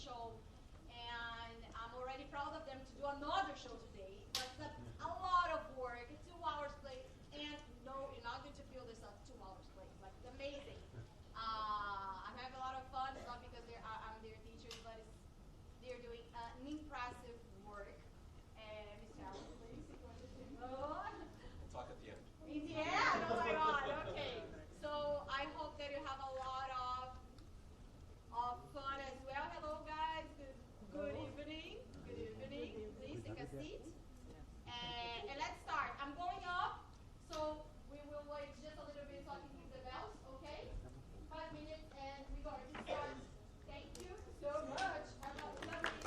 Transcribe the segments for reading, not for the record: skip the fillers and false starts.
show, and I'm already proud of them to do another show today. But a lot of work, 2 hours play, and no, you're not going to feel this 2 hours play. Like, it's amazing. I'm having a lot of fun. It's not because I'm their teachers, but they're doing an impressive work. And Mr. Allen, please, if you want to say more. We'll talk at the end. In the end, oh my God, okay. So I hope that you have a lot of fun as well. Hello, guys. Good evening. Good evening. Please take a seat. And let's start. I'm going up, so we will wait just a little bit so I can ring the bells, okay? 5 minutes and we're going to start. Thank you so much. Have a lovely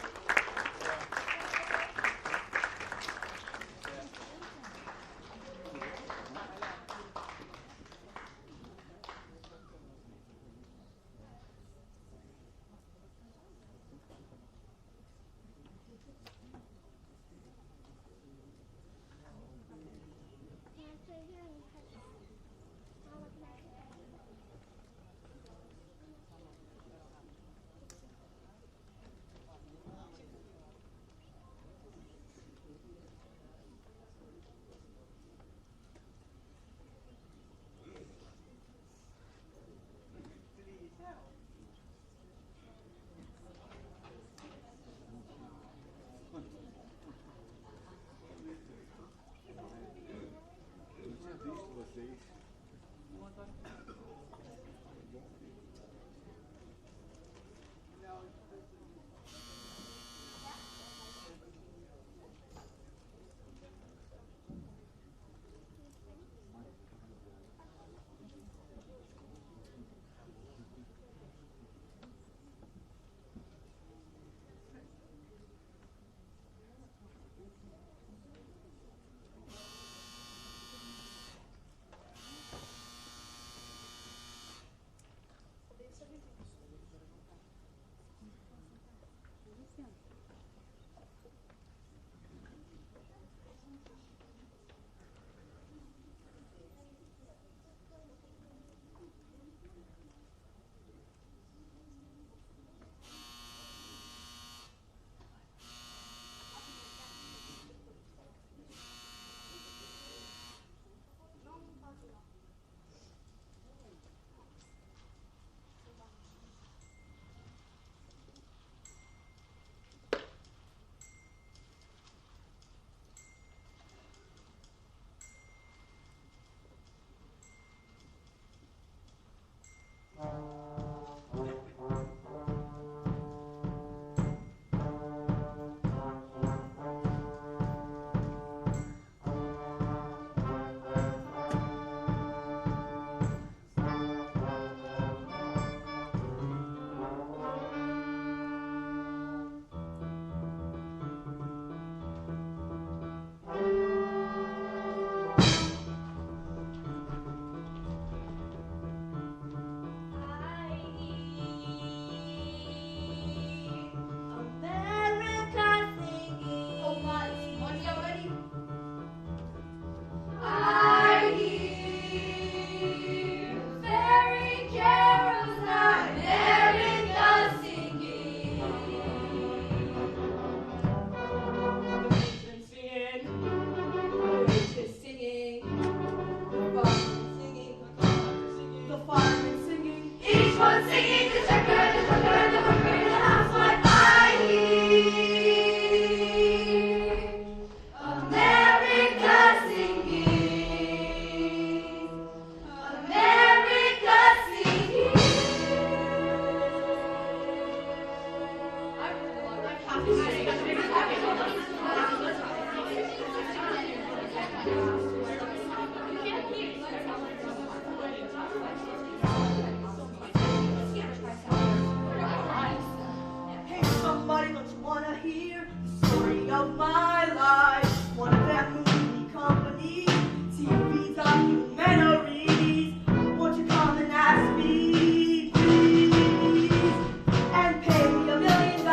$1 million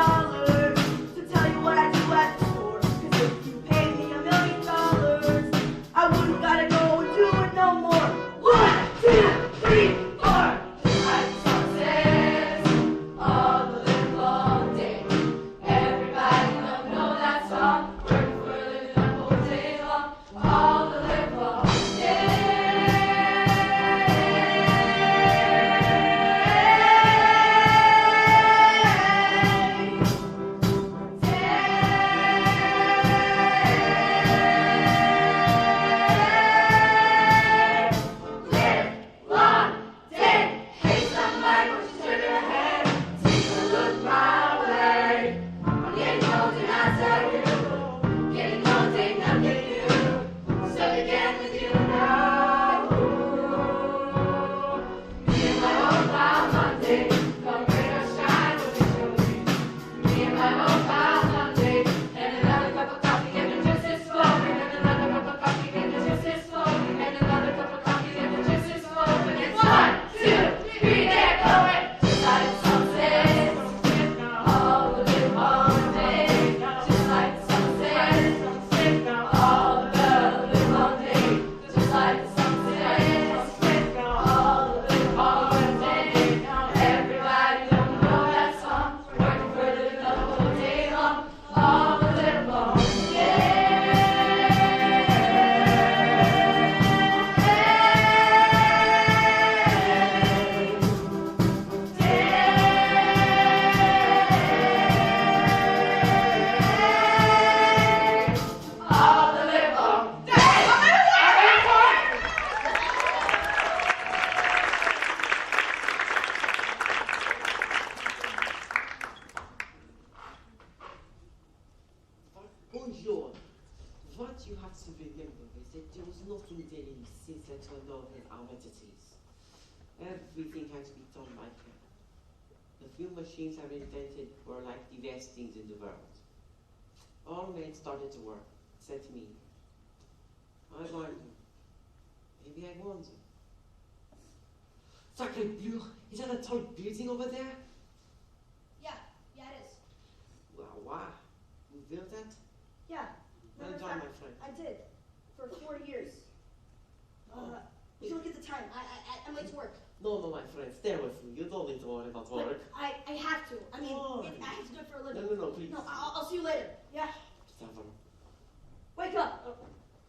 to tell you what I do at the store. 'Cause you have to remember is that there was nothing there since I turned on his armaments. Everything had to be done by hand. The few machines I invented were like the best things in the world. All men started to work, said to me, I wonder, maybe I wonder. Sacre bleu, is that a tall building over there? Yeah, it is. Well, why? You built that? Yeah. Well done, my friend. I did. For 4 years. You look at the time. I'm late to work. No, my friend, stay with me. You don't need to worry about work. I have to. I mean, Oh. I have to do it for a living. No, please. No, I'll see you later. Yeah? Stefan. Wake up.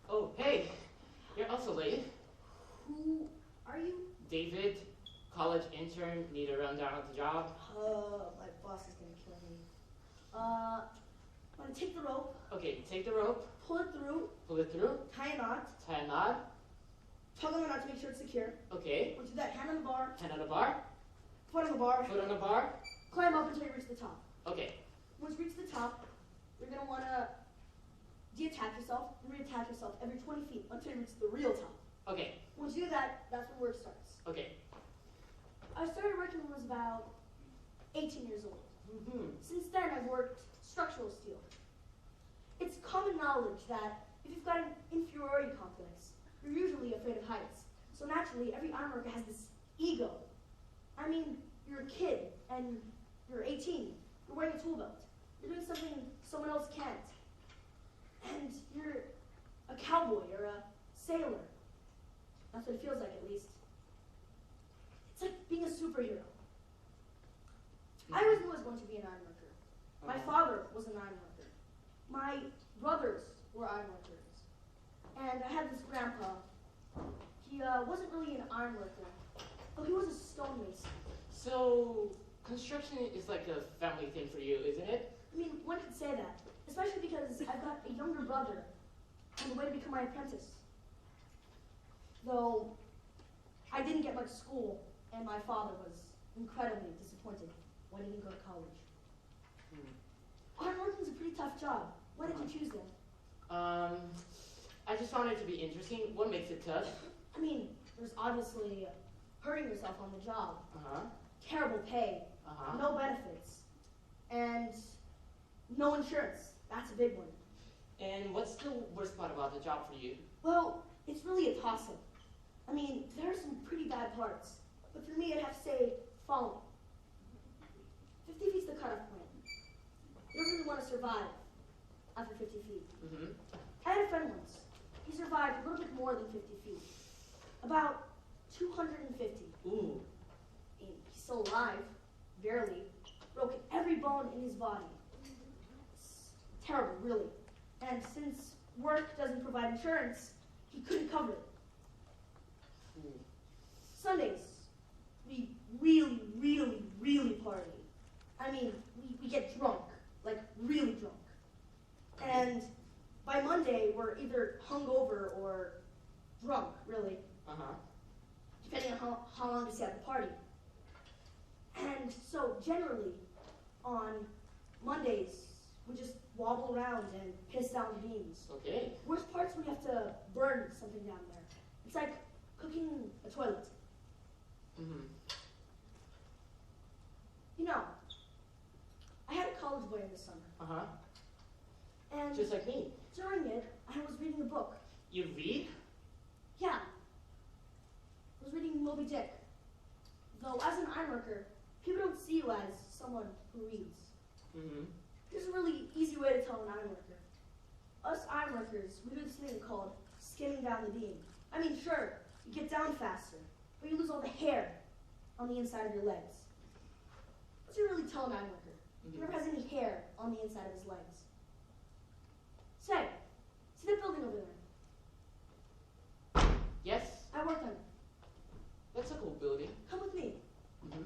Oh, hey. You're also late. Who are you? David, college intern, need a rundown of the job. My boss is gonna kill me. I'm gonna take the rope, Okay, take the rope, pull it through, tie a knot, tie a knot. tug on the knot to make sure it's secure. Okay, Once you do that, hand on the bar, hand on the bar, foot on the bar, foot on the bar. climb up until you reach the top. Okay, Once you reach the top, you're gonna wanna deattach yourself and reattach yourself every 20 feet until you reach the real top. okay, Once you do that, that's when work starts. okay. I started working when I was about 18 years old. Mm-hmm. Since then, I've worked structural steel. It's common knowledge that if you've got an inferiority complex, you're usually afraid of heights. So naturally, every ironworker has this ego. I mean, you're a kid, and you're 18. You're wearing a tool belt. You're doing something someone else can't. And you're a cowboy or a sailor. That's what it feels like, at least. It's like being a superhero. I always knew I was going to be an ironworker. My father was an ironworker. My brothers were ironworkers. And I had this grandpa. He wasn't really an ironworker, but he was a stonemason. So, construction is like a family thing for you, isn't it? I mean, one could say that, especially because I've got a younger brother on the way to become my apprentice. Though I didn't get much school, and my father was incredibly disappointed when he didn't go to college. Ironworking's a pretty tough job. Why did you choose that? I just found it to be interesting. What makes it tough? I mean, there's obviously hurting yourself on the job, Uh-huh. terrible pay, Uh-huh. no benefits, and no insurance. That's a big one. And what's the worst part about the job for you? Well, it's really a toss-up. I mean, there are some pretty bad parts, but for me, I'd have to say falling. 50 feet's the cutoff point. You don't really want to survive after 50 feet. Mm-hmm. I had a friend once. He survived a little bit more than 50 feet. About 250. Ooh. He's still alive, barely. Broken every bone in his body. It's terrible, really. And since work doesn't provide insurance, he couldn't cover it. Ooh. Sundays, we really, really, really party. I mean, we get drunk, like really drunk. And by Monday, we're either hungover or drunk, really, Uh-huh. depending on how long we stay at the party. And so generally, on Mondays, we just wobble around and piss down the beams. Okay. Worst part's when you have to burn something down there. It's like cooking a toilet. Mm-hmm. You know, I had a college boy in the summer, Uh-huh. and Just like me. during it, I was reading a book. You read? Yeah, I was reading Moby Dick. Though as an ironworker, people don't see you as someone who reads. Mm-hmm. There's a really easy way to tell an ironworker. Us ironworkers, we do this thing called skimming down the beam. I mean, sure, you get down faster, but you lose all the hair on the inside of your legs. What's you really tell an ironworker? He never has any hair on the inside of his legs. Say, see that building over there? Yes? I worked on it. That's a cool building. Come with me. Mm-hmm.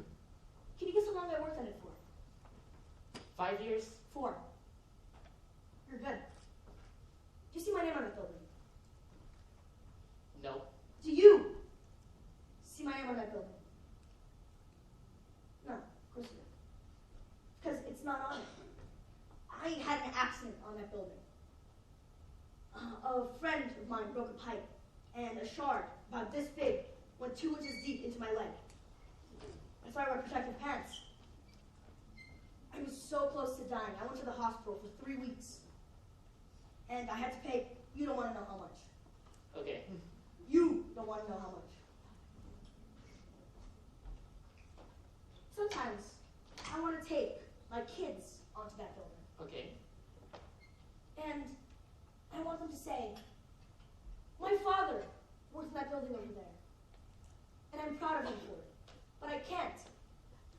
Can you guess how long I worked on it for? 5 years? 4. You're good. Do you see my name on that building? No. Do you see my name on that building? No, of course you don't. Because it's not on it. I had an accident on that building. A friend of mine broke a pipe, and a shard about this big went 2 inches deep into my leg. That's why I wear protective pants. I was so close to dying. I went to the hospital for 3 weeks. And I had to pay, you don't want to know how much. Okay. You don't want to know how much. Sometimes I want to take my kids onto that building. Okay. And I want them to say, my father worked in that building over there. And I'm proud of him for it. But I can't.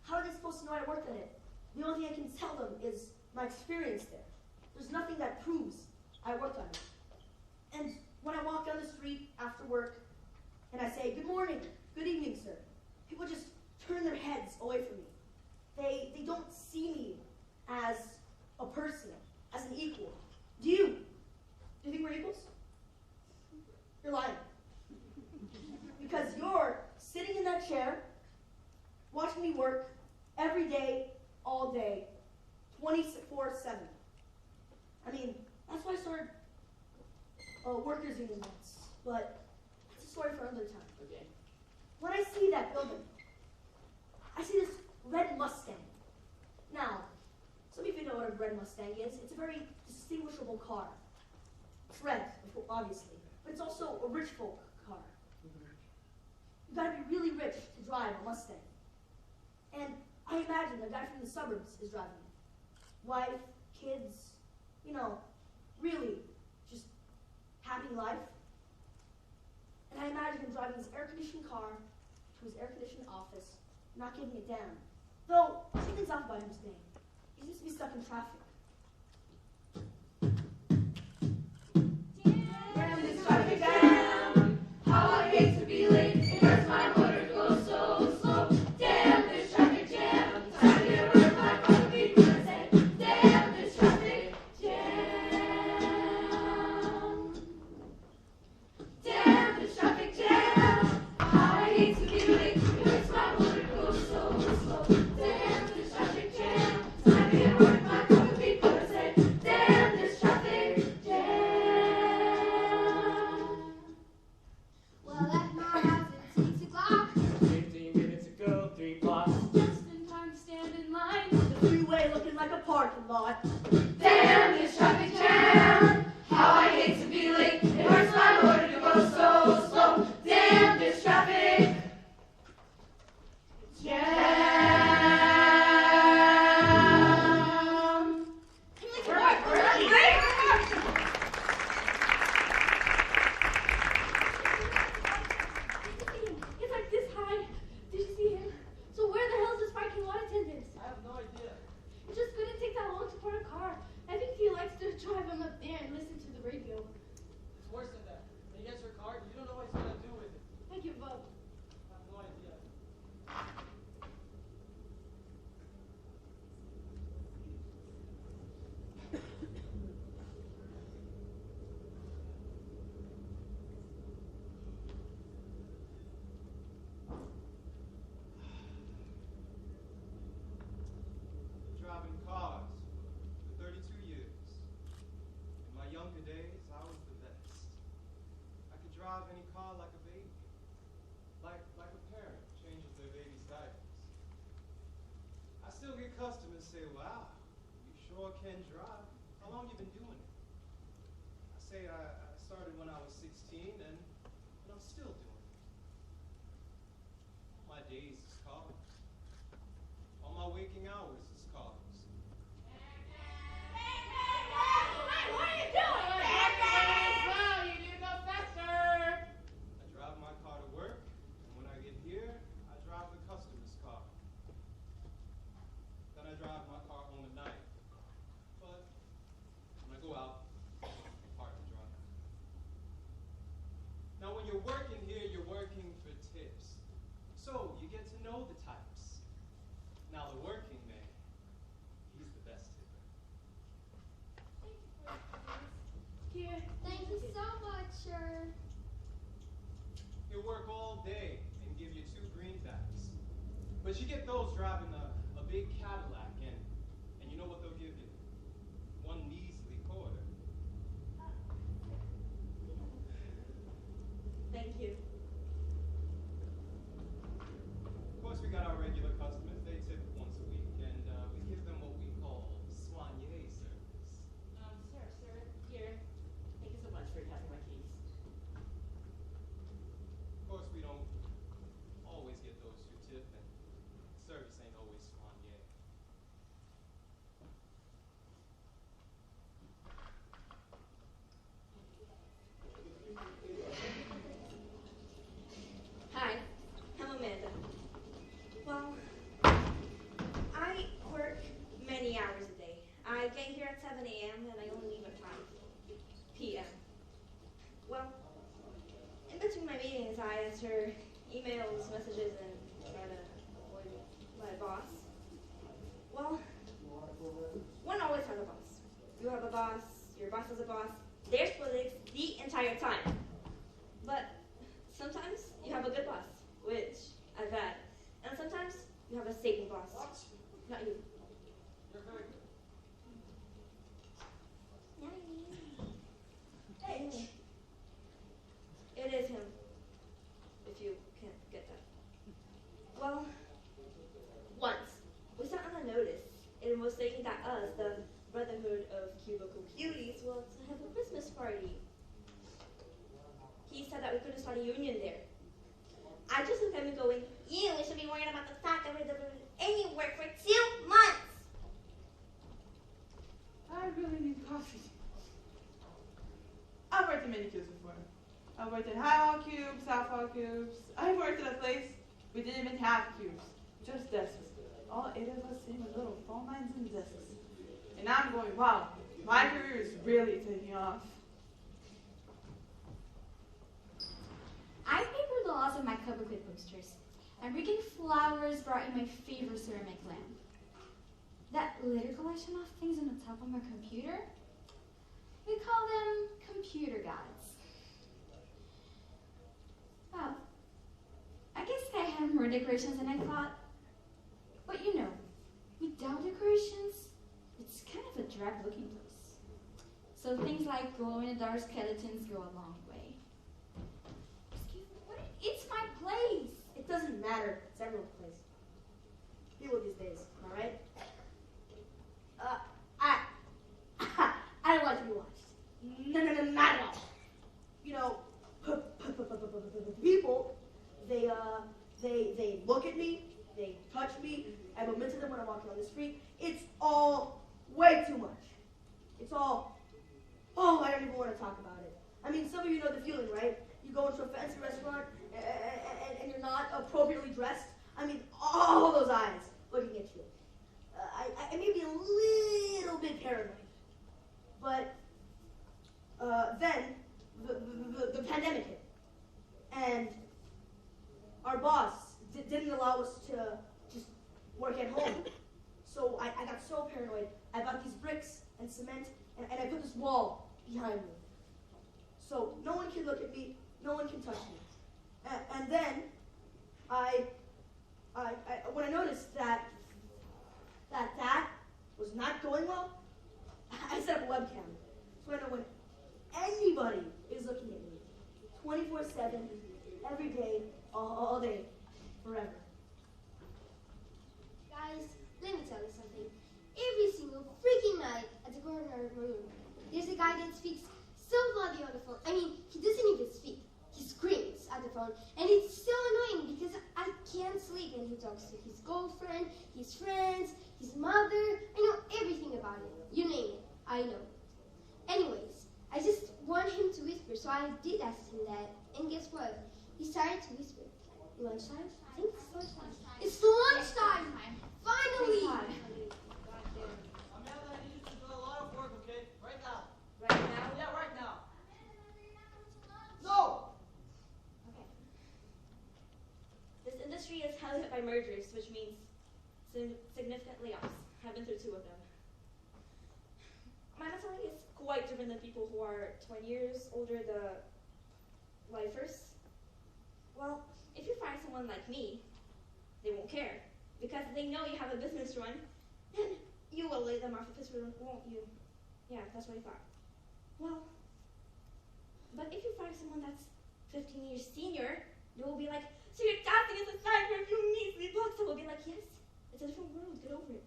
How are they supposed to know I worked in it? The only thing I can tell them is my experience there. There's nothing that proves I worked on it. And when I walk down the street after work and I say, good morning, good evening, sir, people just turn their heads away from me. They don't see me as a person, as an equal. Do you? Do you think we're equals? You're lying. Because you're sitting in that chair, watching me work every day, all day, 24/7. I mean, that's why I started a workers' union once, but that's a story for another time. Okay. When I see that building, I see this red Mustang. Now, some of you know what a red Mustang is. It's a very distinguishable car. It's red, obviously, but it's also a rich folk car. You've got to be really rich to drive a Mustang. And I imagine a guy from the suburbs is driving it. Wife, kids, you know, really just happy life. And I imagine him driving his air-conditioned car to his air-conditioned office, not giving it down. Though, something's off about him today. He seems to be stuck in traffic. Damn this traffic jam, how I hate to be late. It hurts my motor to go so slow. Damn this traffic jam, time to get work my coffee because I said, damn this traffic jam. Damn this traffic jam, how I hate to be late. It hurts my motor to go so slow. Damn this traffic jam, time to get work my coffee because I said, damn this traffic jam. Well, at my house it takes a clock, 15 minutes ago, 3 blocks. just in time to stand in line. The freeway looking like a parking lot. Damn this traffic jam, how I hate to be late. It hurts my motor to go so slow. Damn this traffic jam. We're ready. It's like this high. Did you see him? So where the hell is this parking lot attendant? I have no idea. It just couldn't take that long to park a car. I think he likes to drive him up there and listen to the radio. It's worse than that. When he gets your car, you don't know what he's gonna do with it. I give up. I have no idea. Driving cars for 32 years. In my younger days, I was the best. I could drive any car like a baby. Like a parent changes their baby's diapers. I still get customers say, wow, you sure can drive. How long you been doing it? I say I started when I was 16 and I'm still doing it. All my days is cars. All my waking hours is cars. Wow, you need to go faster. I drive my car to work, and when I get here, I drive the customer's car. Then I drive my car home at night. But when I go out, I park and drive. Now when you're working here, you're working for tips. So you get to know the types. Now the working man, he's the best tipper. Here. Thank you so much, sir. He'll work all day and give you 2 greenbacks. But you get those driving a big Cadillac, and you know what they'll give you? 1 measly quarter. I get here at 7 a.m. and I only leave at 5 p.m. Well, in between my meetings, I answer emails, messages, and try to avoid my boss. Well, one always has a boss. You have a boss, your boss has a boss. There's politics the entire time. But sometimes you have a good boss, which I've had. And sometimes you have a Satan boss. What? Not you. You're very good. Anyway, it is him, if you can't get that. Well, once, we sat on a notice. It was stating that us, the Brotherhood of Cubicle Cuties, was to have a Christmas party. He said that we couldn't start a union there. I just looked at him going, we should be worried about the fact that we're not doing any work for 2 months. I really need coffee. I've worked in many cubes before. I've worked in high hall cubes, south hall cubes. I worked at a place we didn't even have cubes, just desks. All 8 of us sitting with little phone lines and desks. And I'm going, wow, my career is really taking off. I papered the laws of my cover quit posters, and rigging flowers brought in my favorite ceramic lamp. That litter collection of things on the top of my computer, we call them computer gods. Well, I guess I have more decorations than I thought. But you know, without decorations, it's kind of a drab-looking place. So things like glow-in-the-dark skeletons go a long way. Excuse me, it's my place! It doesn't matter. It's everyone's place. People these days, am I right? I don't like to be watched. No, not at all. You know, people, they look at me, they touch me, I bump into them when I'm walking on the street. It's all way too much. It's all, I don't even want to talk about it. I mean, some of you know the feeling, right? You go into a fancy restaurant and you're not appropriately dressed. I mean, all those eyes looking at you. I may be a little bit paranoid, but then the pandemic hit, and our boss didn't allow us to just work at home. So I got so paranoid. I bought these bricks and cement, and I put this wall behind me. So no one can look at me, no one can touch me. And then when I noticed that was not going well, I set up a webcam. So I know when anybody is looking at me, 24/7, every day, all day, forever. Guys, let me tell you something. Every single freaking night at the corner of my room, there's a guy that speaks so loudly on the phone. I mean, he doesn't even speak. He screams at the phone, and it's so annoying because I can't sleep. And he talks to his girlfriend, his friends, his mother. I know everything about him. You name it, I know. Anyways, I just want him to whisper, so I did ask him that. And guess what? He started to whisper. Lunchtime? I think it's lunchtime. It's lunchtime! Finally! Amanda, I need you to do a lot of work, okay? Right now. Right now? Yeah, right now. No! Okay. This industry is highly hit by mergers, which means significant layoffs. I've been through 2 of them. My mentality is quite different than people who are 20 years older, the lifers. Well, if you find someone like me, they won't care. Because they know you have a business run, then you will lay them off the business run, won't you? Yeah, that's what I thought. Well, but if you find someone that's 15 years senior, they will be like, so your casting is a side for a few measly bucks. I will be like, yes, it's a different world, get over it.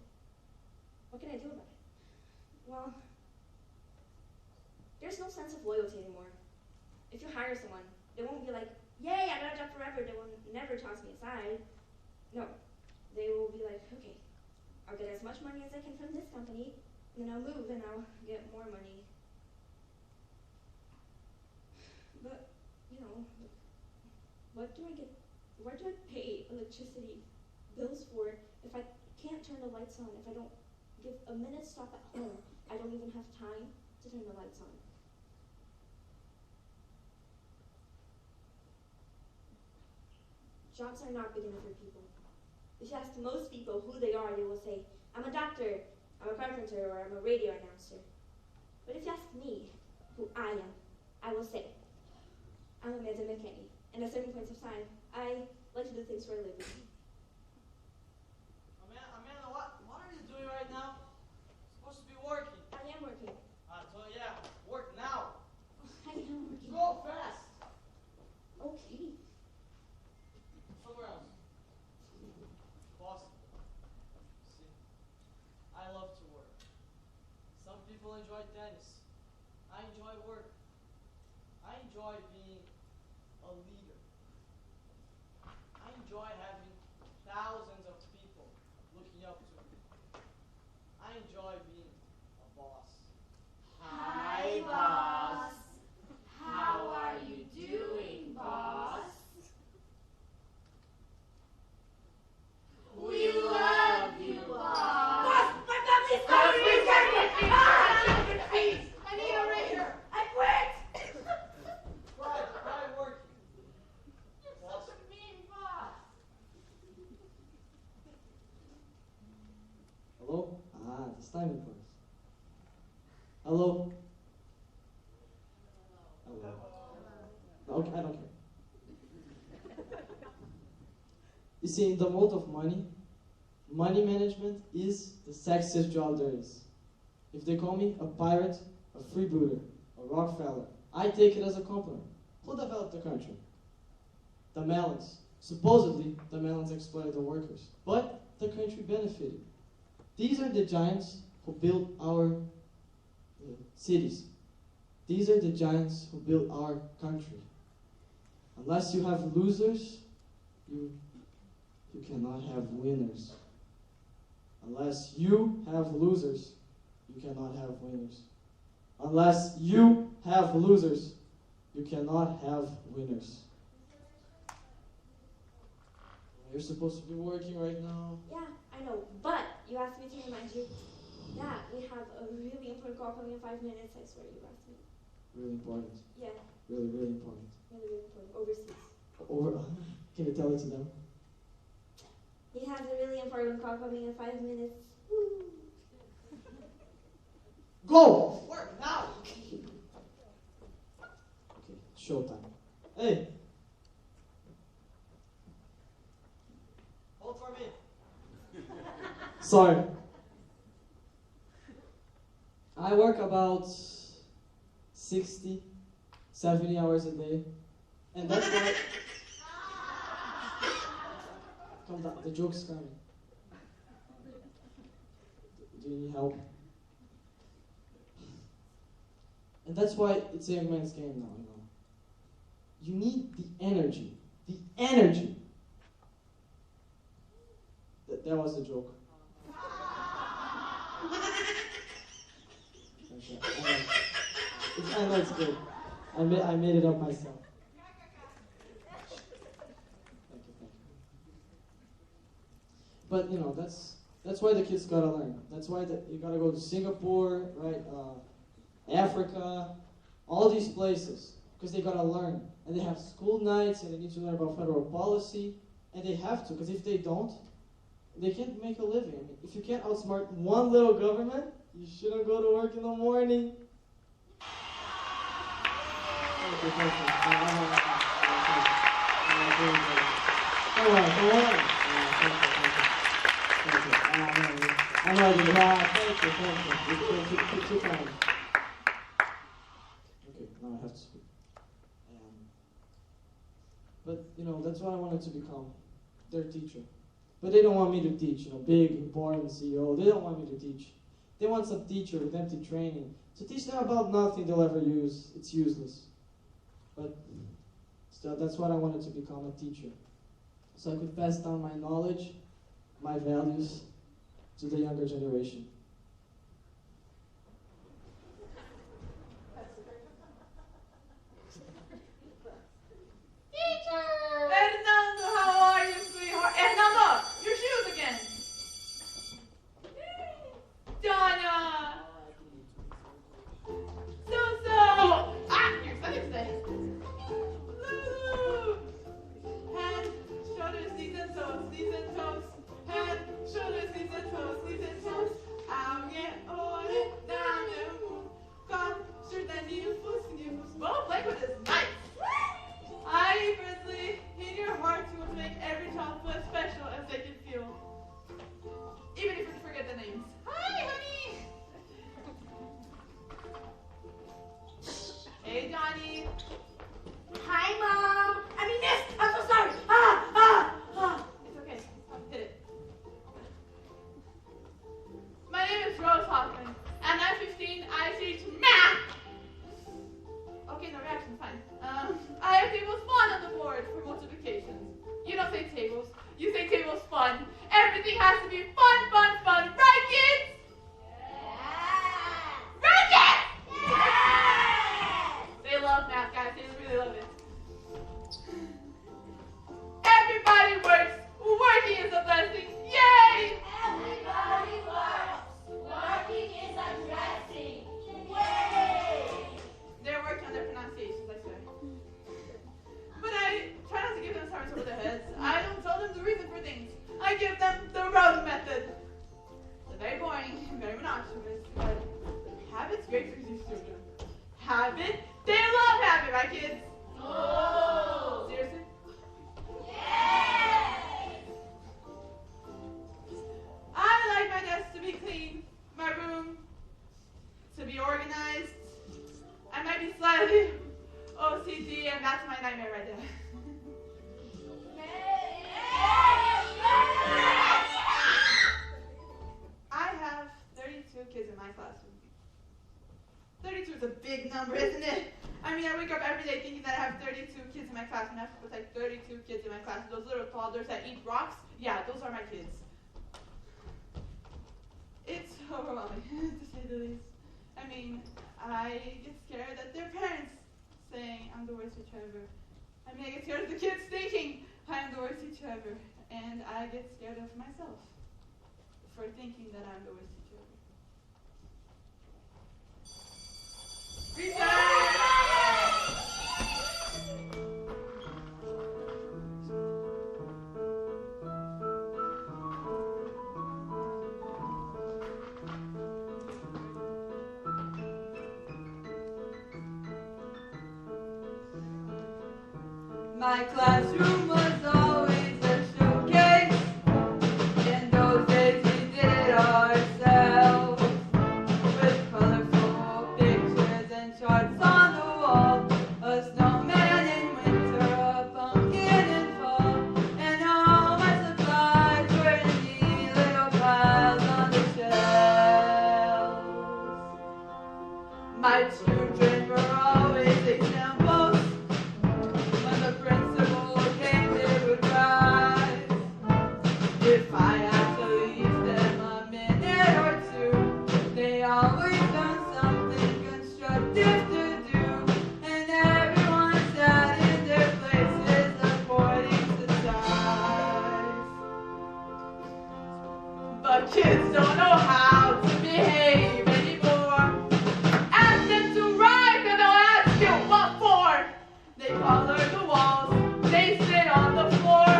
What can I do about it? Well, there's no sense of loyalty anymore. If you hire someone, they won't be like, yay, I got a job forever. They will never toss me aside. No, they will be like, okay, I'll get as much money as I can from this company, and then I'll move and I'll get more money. But, you know, what do I pay electricity bills for if I can't turn the lights on, if I don't Give a minute stop at home. I don't even have time to turn the lights on. Jobs are not big enough for people. If you ask most people who they are, they will say, I'm a doctor, I'm a carpenter, or I'm a radio announcer. But if you ask me who I am, I will say, I'm a Madame Kenny. And at certain points of time, I like to do things for a living. Amanda, what are you doing right now? Supposed to be working. I am working. So yeah, work now. I am working. Go fast. Okay. Somewhere else. Boston. See, I love to work. Some people enjoy tennis. I enjoy work. I enjoy being a leader. I enjoy having thousands of people looking up to me. I enjoy being a boss. Hi, boss. How are you doing, boss? We love you, boss. Boss, my family's coming! Please, I need a razor. I quit! Try working. You're such a mean boss. Hello? This time it works. Hello? Hello. Okay, I don't care. You see, in the world of money management is the sexiest job there is. If they call me a pirate, a freebooter, a Rockefeller, I take it as a compliment. Who developed the country? The Melons. Supposedly, the Melons exploited the workers, but the country benefited. These are the giants who built our cities. These are the giants who built our country. Unless you have losers, you cannot have winners. Unless you have losers, you cannot have winners. Unless you have losers, you cannot have winners. You're supposed to be working right now. Yeah, I know. But you asked me to remind you that we have a really important call coming in 5 minutes. I swear you asked me. Really important. Yeah, Really, really important. really, really important. Overseas. Can you tell it to them? He has a really important call coming in 5 minutes. Woo. Go! Work now. Okay, showtime. Hey! Hold for me. Sorry. I work about 60, 70 hours a day. And that's why... Calm down, the joke's coming. Do you need help? And that's why it's a young man's game now, you know. You need the energy. The energy! That was the joke. Okay. I know it's good. I made it up myself. Thank you. But you know, that's why the kids gotta learn. That's why you gotta go to Singapore, right? Africa, all these places, because they gotta learn. And they have school nights, and they need to learn about federal policy, and they have to, because if they don't, they can't make a living. I mean, if you can't outsmart one little government, you shouldn't go to work in the morning. Thank you. Come on. I know you laugh. Thank you. It's too kind. Okay, now I have to speak. But, you know, that's what I wanted to become. Their teacher. But they don't want me to teach, you know, big, boring CEO. They don't want me to teach. They want some teacher with empty training to teach them about nothing they'll ever use. It's useless. But still, that's what I wanted to become, a teacher. So I could pass down my knowledge, my values, to the younger generation. Hernando, how are you, sweetheart? Hernando, your shoes again. Habit's great for these children. Habit? They love habit, right, kids? No. Seriously? Yes. I like my desk to be clean, my room to be organized. I might be slightly OCD, and that's my nightmare right there. I have 32 kids in my classroom. 32 is a big number, isn't it? I mean, I wake up every day thinking that I have 32 kids in my class, and I have to protect 32 kids in my class. Those little toddlers that eat rocks, yeah, those are my kids. It's overwhelming, to say the least. I mean, I get scared that their parents saying I'm the worst teacher ever. I mean, I get scared of the kids thinking I'm the worst teacher ever. And I get scared of myself for thinking that I'm the worst teacher ever. Research! My classroom was always a showcase. In those days we did it ourselves, with colorful pictures and charts on the wall. A snowman in winter, a pumpkin in fall, and all my supplies were in neat little piles on the shelves. My children were always examples. When the principal came, they would rise. If I had to leave them a minute or two, they always found something constructive to do. And everyone sat in their places according to size. But kids don't know how to behave anymore. Ask them to write and they'll ask you what for. They color the walls, they sit on the floor.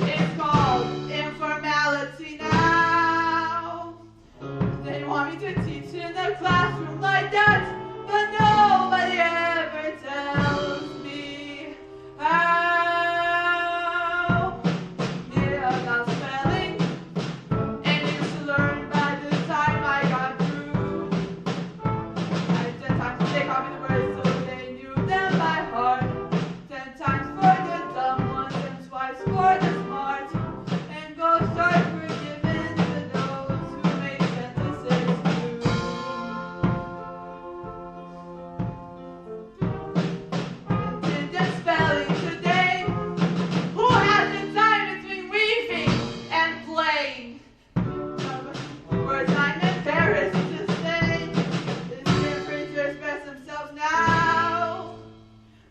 It's called informality now. They want me to teach in the classroom like that, but nobody ever tells me how. Yeah, about spelling, and used to learn by the time I got through. I just have to take off the words so they knew them by heart. 10 times for the dumb ones and twice for the smart. And go start forgiving to those who make sentences too. Did spelling today? Who has the time between weaving and playing? Words I'm embarrassed to say. It's different to express themselves now.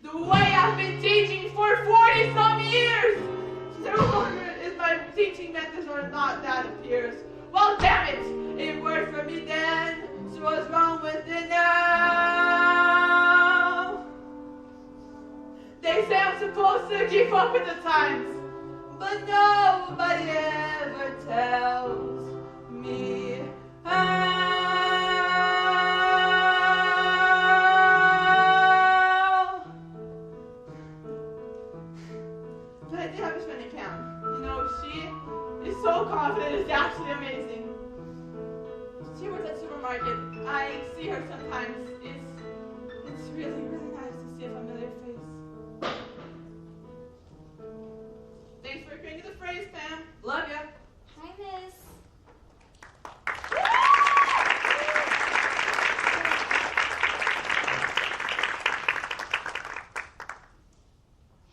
The way I've been teaching for 40-some years. No longer is my teaching methods or not that appears. Well, damn it! It worked for me then, so what's wrong with it now? They say I'm supposed to keep up with the times, but nobody ever tells me how. But I did have a spending count. You know, she is so confident, it's actually amazing. She works at the supermarket. I see her sometimes. It's really, really nice to see a familiar face. Thanks for creating the phrase, Pam. Love ya. Hi, Miss.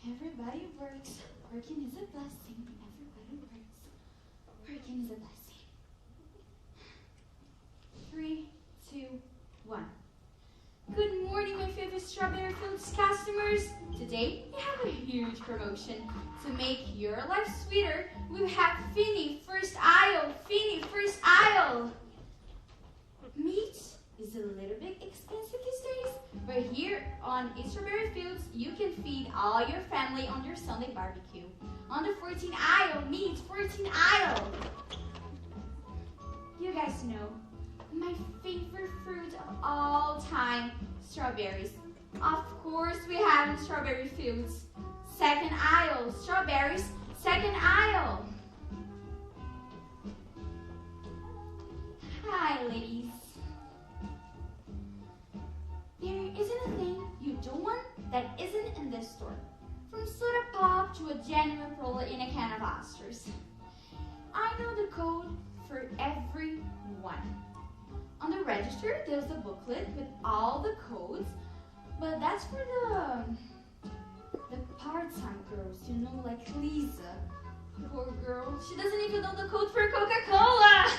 Everybody works. Working is a blessing. Everybody works. Working is a blessing. 3, 2, 1. Good morning, my favorite Strawberry Fields customers. Today, we have a huge promotion. To make your life sweeter, we have Finny First Aisle. Finny First Aisle. Meat is a little bit expensive these days, but here on Strawberry Fields, you can feed all your family on your Sunday barbecue. On the 14th aisle, meat, 14th aisle. You guys know, my favorite fruit of all time, strawberries. Of course we have strawberry fields. Second aisle, strawberries, second aisle. Hi, ladies. There isn't a thing you don't want that isn't in this store. From soda pop to a genuine roller in a can of oysters. I know the code for every one. On the register, there's a booklet with all the codes, but that's for the part-time girls, you know, like Lisa. Poor girl, she doesn't even know the code for Coca-Cola.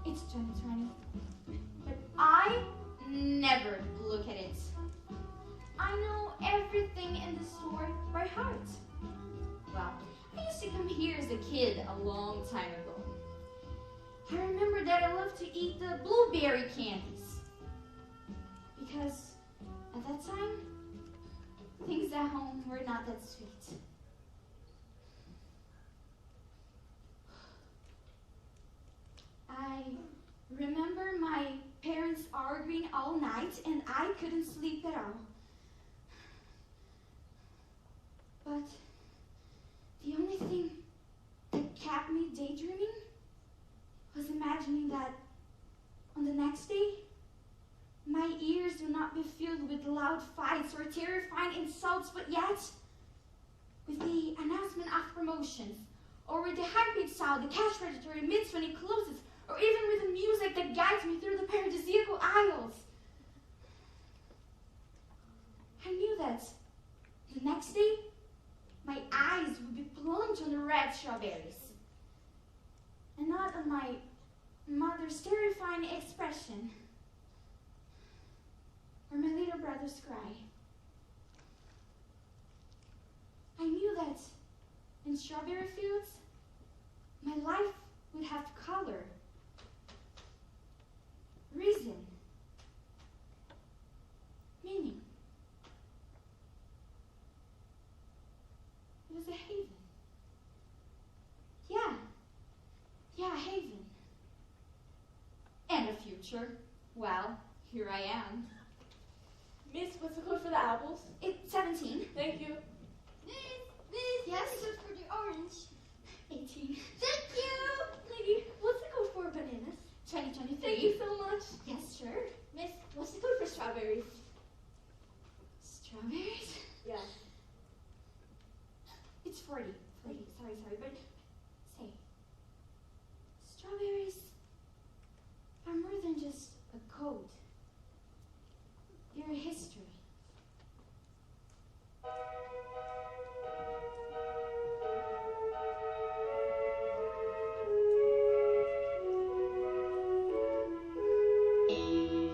It's 2020, but I never look at it. I know everything in the store by heart. Well, I used to come here as a kid a long time ago. I remember that I loved to eat the blueberry candies. Because at that time, things at home were not that sweet. I remember my parents arguing all night and I couldn't sleep at all. But the only thing that kept me daydreaming was imagining that on the next day, my ears will not be filled with loud fights or terrifying insults, but yet with the announcement of promotions, or with the high-pitched sound the cash register emits when it closes, or even with the music that guides me through the paradisiacal aisles. I knew that the next day, my eyes would be plunged on the red strawberries, and not on my mother's terrifying expression, or my little brother's cry. I knew that in strawberry fields, my life would have color, reason, meaning. It was a haven. Yeah, a haven. And a future. Well, here I am. Miss, what's the code for the apples? It's 17. Thank you. Miss, yes? What's the code for the orange? 18. Thank you! Lady, what's the code for bananas? 2023. Thank you so much. Yes, sure. Miss, what's the code for strawberries? Strawberries? Yeah. It's 40. Sorry, but say, strawberries are more than just a code. They're a history.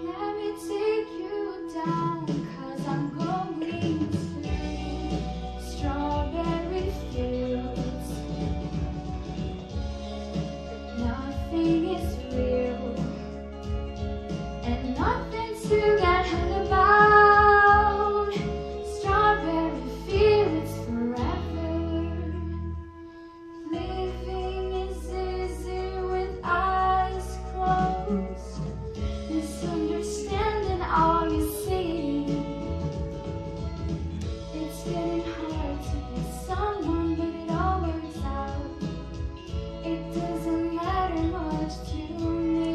Let me take you down, 'cause I'm going to strawberry fields. Nothing is real, and nothing to get hung about. Strawberry fields forever. Living is easy with eyes closed. Misunderstanding all you see. It's getting hard to be someone, but it all works out. It doesn't matter much to me.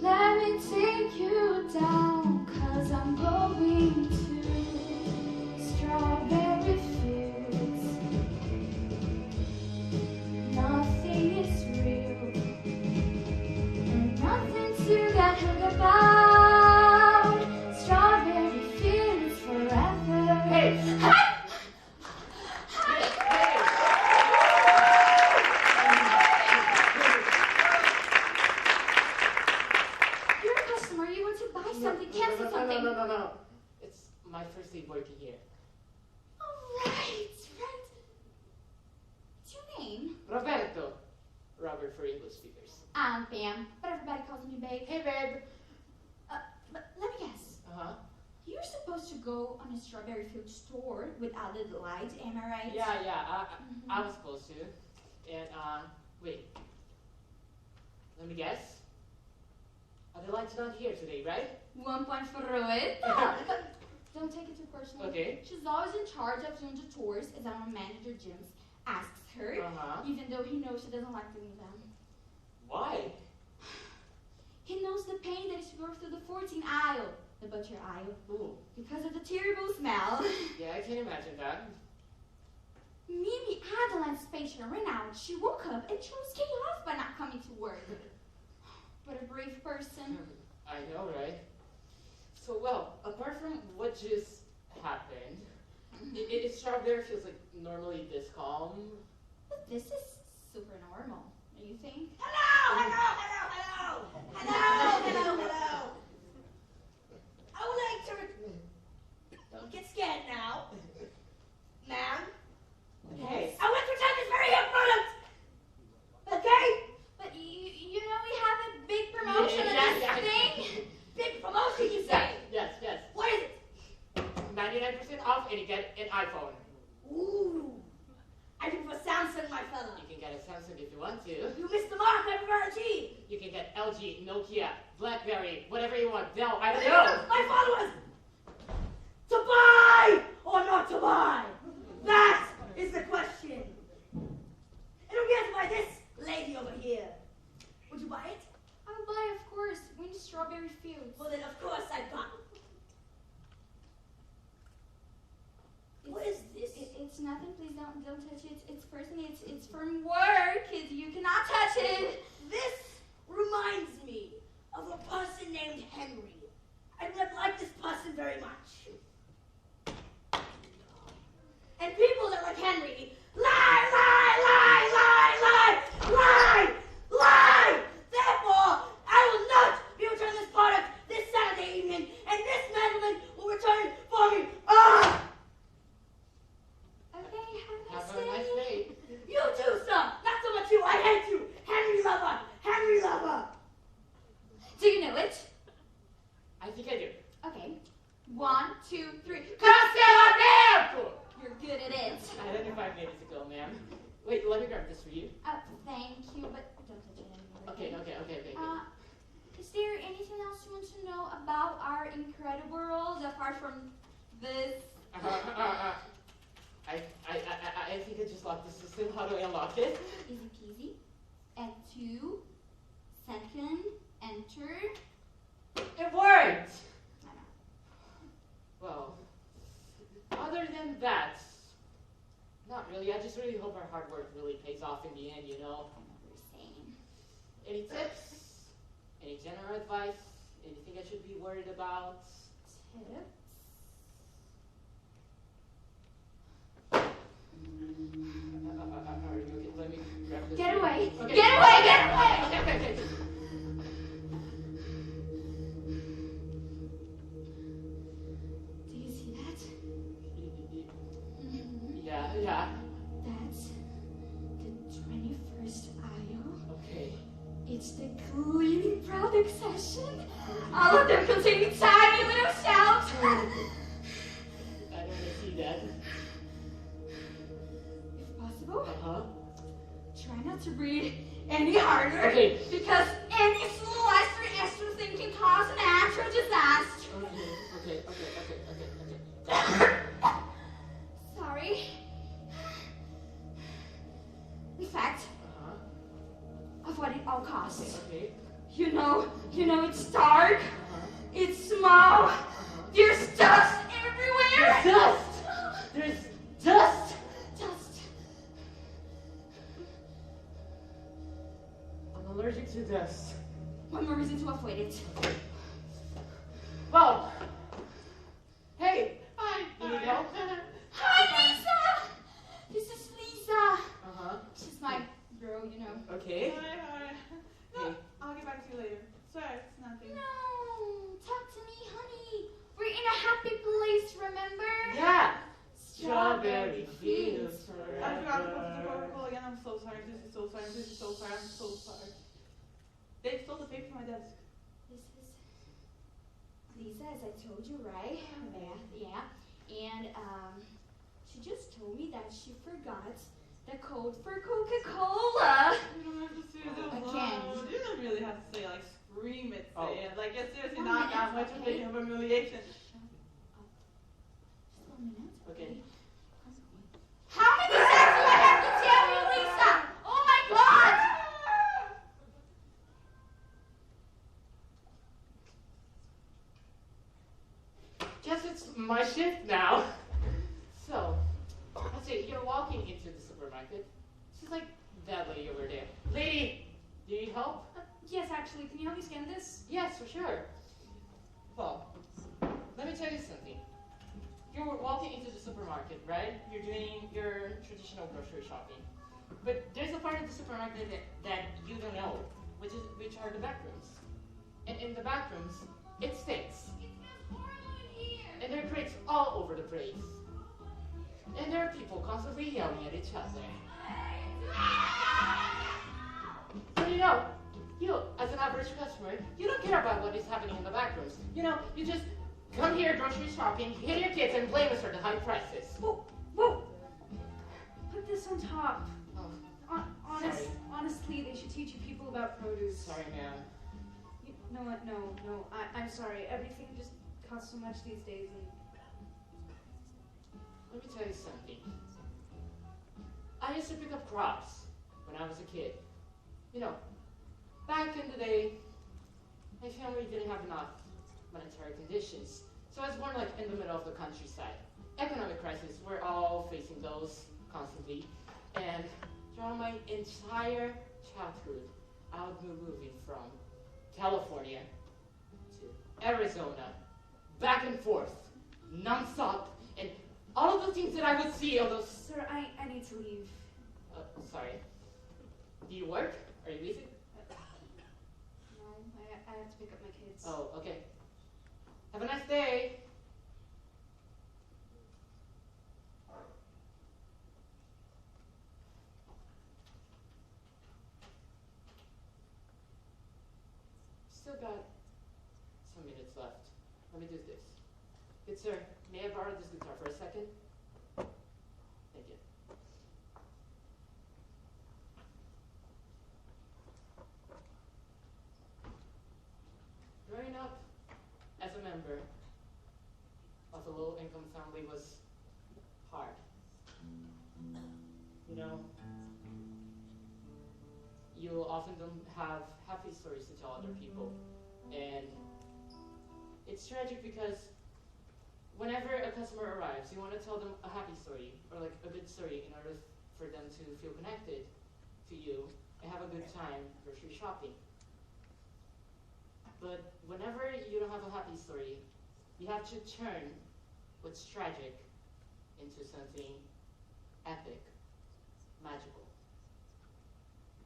Let me take you down, 'cause I'm going to strawberry fields. Nothing is real, and nothing to get hung about. Strawberry fields forever. Hey! You're a customer. You want to buy something, cancel something. No. It's my first day working here. Oh, right. What's your name? Roberto. Robert for English speakers. I'm Pam, but everybody calls me Babe. Hey, babe. But let me guess. Uh-huh. You're supposed to go on a strawberry field store with added light, am I right? Yeah. I was supposed to. And, wait. Let me guess. Adelaide's not here today, right? 1 point for it. Don't take it too personally. Okay. She's always in charge of doing the chores, as our manager James asks her, even though he knows she doesn't like doing them. Why? He knows the pain that is to go through the 14th aisle, the butcher aisle, because of the terrible smell. Yeah, I can imagine that. Mimi, Adelaide's patient ran out. She woke up and chose chaos by not coming to work. What a brave person. I know, right? So, well, apart from what just happened, if Strawberry feels like normally this calm. But this is super normal, don't you think? Hello! I would like to... Don't get scared now. Ma'am? Hey. I want to return this very important! Okay? But you know we have a big promotion on this thing? Big promotion, you say? Yes. What is it? 99% off and you get an iPhone. Ooh. I prefer Samsung, my fella. You can get a Samsung if you want to. You missed the mark, I prefer LG. You can get LG, Nokia, BlackBerry, whatever you want. Dell, I don't know. My followers! To buy or not to buy? That is the question. And who gets by this lady over here? Would you buy it? I would buy, of course. We're in the strawberry fields. Well, then, of course, I've got it. What is this? It's nothing. Please don't touch it. It's personal. It's from work. You cannot touch it. This reminds me of a person named Henry. I do not like this person very much. And people that like Henry lie. Therefore, I will not be returning this product this Saturday evening, and this gentleman will return for me. Okay, Have a nice day. You too, sir. Not so much you. I hate you. Henry lover. Do you know it? I think I do. Okay. 1, 2, 3. Castellamento! You're good at it. I had it 5 minutes ago, ma'am. Wait, let me grab this for you. Thank you, but don't touch it anymore. Okay. Is there anything else you want to know about our incredible world apart from this? I think I just locked the system. How do I unlock it? Easy peasy. At 2, second, enter. It worked! Well, other than that, not really. I just really hope our hard work really pays off in the end, you know? I know what you're saying. Any tips? Any general advice? Anything I should be worried about? Tips? Are you okay? Let me grab this. Get away! Okay. Get away! Okay. Do you see that? Yeah. That's the 21st aisle. Okay. It's the cleaning product section. All of them containing tiny little shelves. I don't want to see that. If possible, Uh-huh. try not to breathe any harder. Okay. Because any slight extra thing can cause an actual disaster. Okay. Sorry. In fact, avoid at all costs. Okay. You know it's dark. It's small. There's dust everywhere. There's dust! Dust. I'm allergic to dust. One more reason to avoid it. Well, hey! You need help? Hi, Lisa! This is Lisa. She's my girl, you know. Okay. Hi. No, I'll get back to you later. Sorry, it's nothing. No, talk to me, honey. We're in a happy place, remember? Yeah! Strawberry fields I forgot to post the forever. Coca-Cola again. I'm so sorry. I'm so sorry. They stole the paper from my desk. This is Lisa, as I told you, right? Yeah. And she just told me that she forgot the code for Coca-Cola. You don't have to say it out Again. loud. You don't really have to say like screw scream it's Oh. saying. Like, it's seriously not that much of a humiliation. Okay. How many times do I have to tell you, Lisa? Oh my God! Guess it's my shift now. So, let's see, you're walking into the supermarket. She's like that lady over there. Lady, do you need help? Yes, actually, can you help me scan this? Yes, for sure. Well, let me tell you something. You're walking into the supermarket, right? You're doing your traditional grocery shopping. But there's a part of the supermarket that you don't know, which are the back rooms. And in the back rooms, it stinks. And there are crates all over the place. And there are people constantly yelling at each other. So you, as an average customer, you don't care about what is happening in the back rooms. You just come here grocery shopping, hit your kids, and blame us for the high prices. Whoa, whoa! Put this on top. Oh, Honestly, they should teach you people about produce. sorry, ma'am. You know what? No. I'm sorry. Everything just costs so much these days, and Let me tell you something. I used to pick up crops when I was a kid. Back in the day, my family didn't have enough monetary conditions. So I was born like in the middle of the countryside. Economic crisis, we're all facing those constantly. And throughout my entire childhood, I would be moving from California to Arizona, back and forth, non-stop, and all of the things that I would see on those... sir, I need to leave. Sorry. Do you work? Are you busy? No, I have to pick up my kids. Oh, okay. Have a nice day. Still got some minutes left. Let me do this. Good sir, may I borrow this guitar for a second? Thank you. Growing up as a member of a low-income family was hard. You often don't have happy stories to tell other people. And it's tragic because whenever a customer arrives, you want to tell them a happy story or like a good story in order for them to feel connected to you and have a good time grocery shopping. But whenever you don't have a happy story, you have to turn what's tragic into something epic, magical.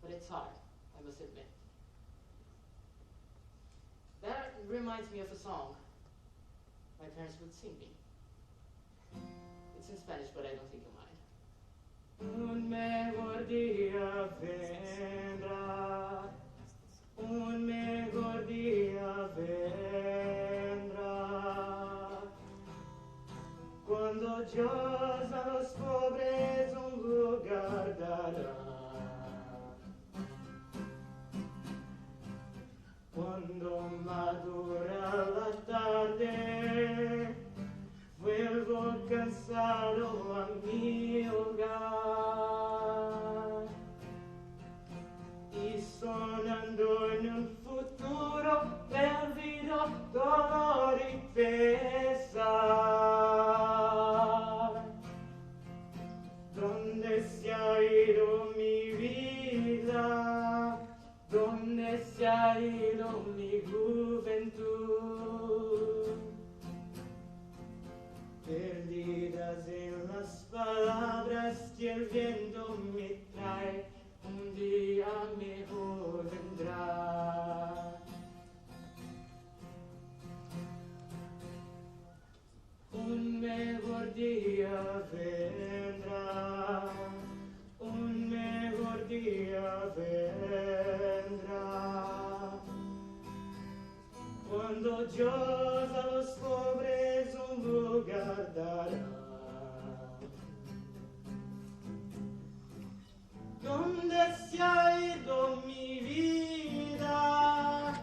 But it's hard, I must admit. That reminds me of a song my parents would sing me. It's in Spanish, but I don't think you'll mind. Un mejor día vendrá. Un mejor día vendrá. Cuando Dios a los pobres un lugar dará. Cuando madura la tarde, vuelvo cansado a mi hogar. Y sonando en un futuro perdido dolor y pesar. ¿Dónde se ha ido mi vida? ¿Dónde se ha ido mi juventud? Perdidas en las palabras que el viento me trae, un día mejor vendrá. Un mejor día vendrá. Un mejor día vendrá. Cuando Dios a los pobres un lugar dará. ¿Dónde se ha ido mi vida?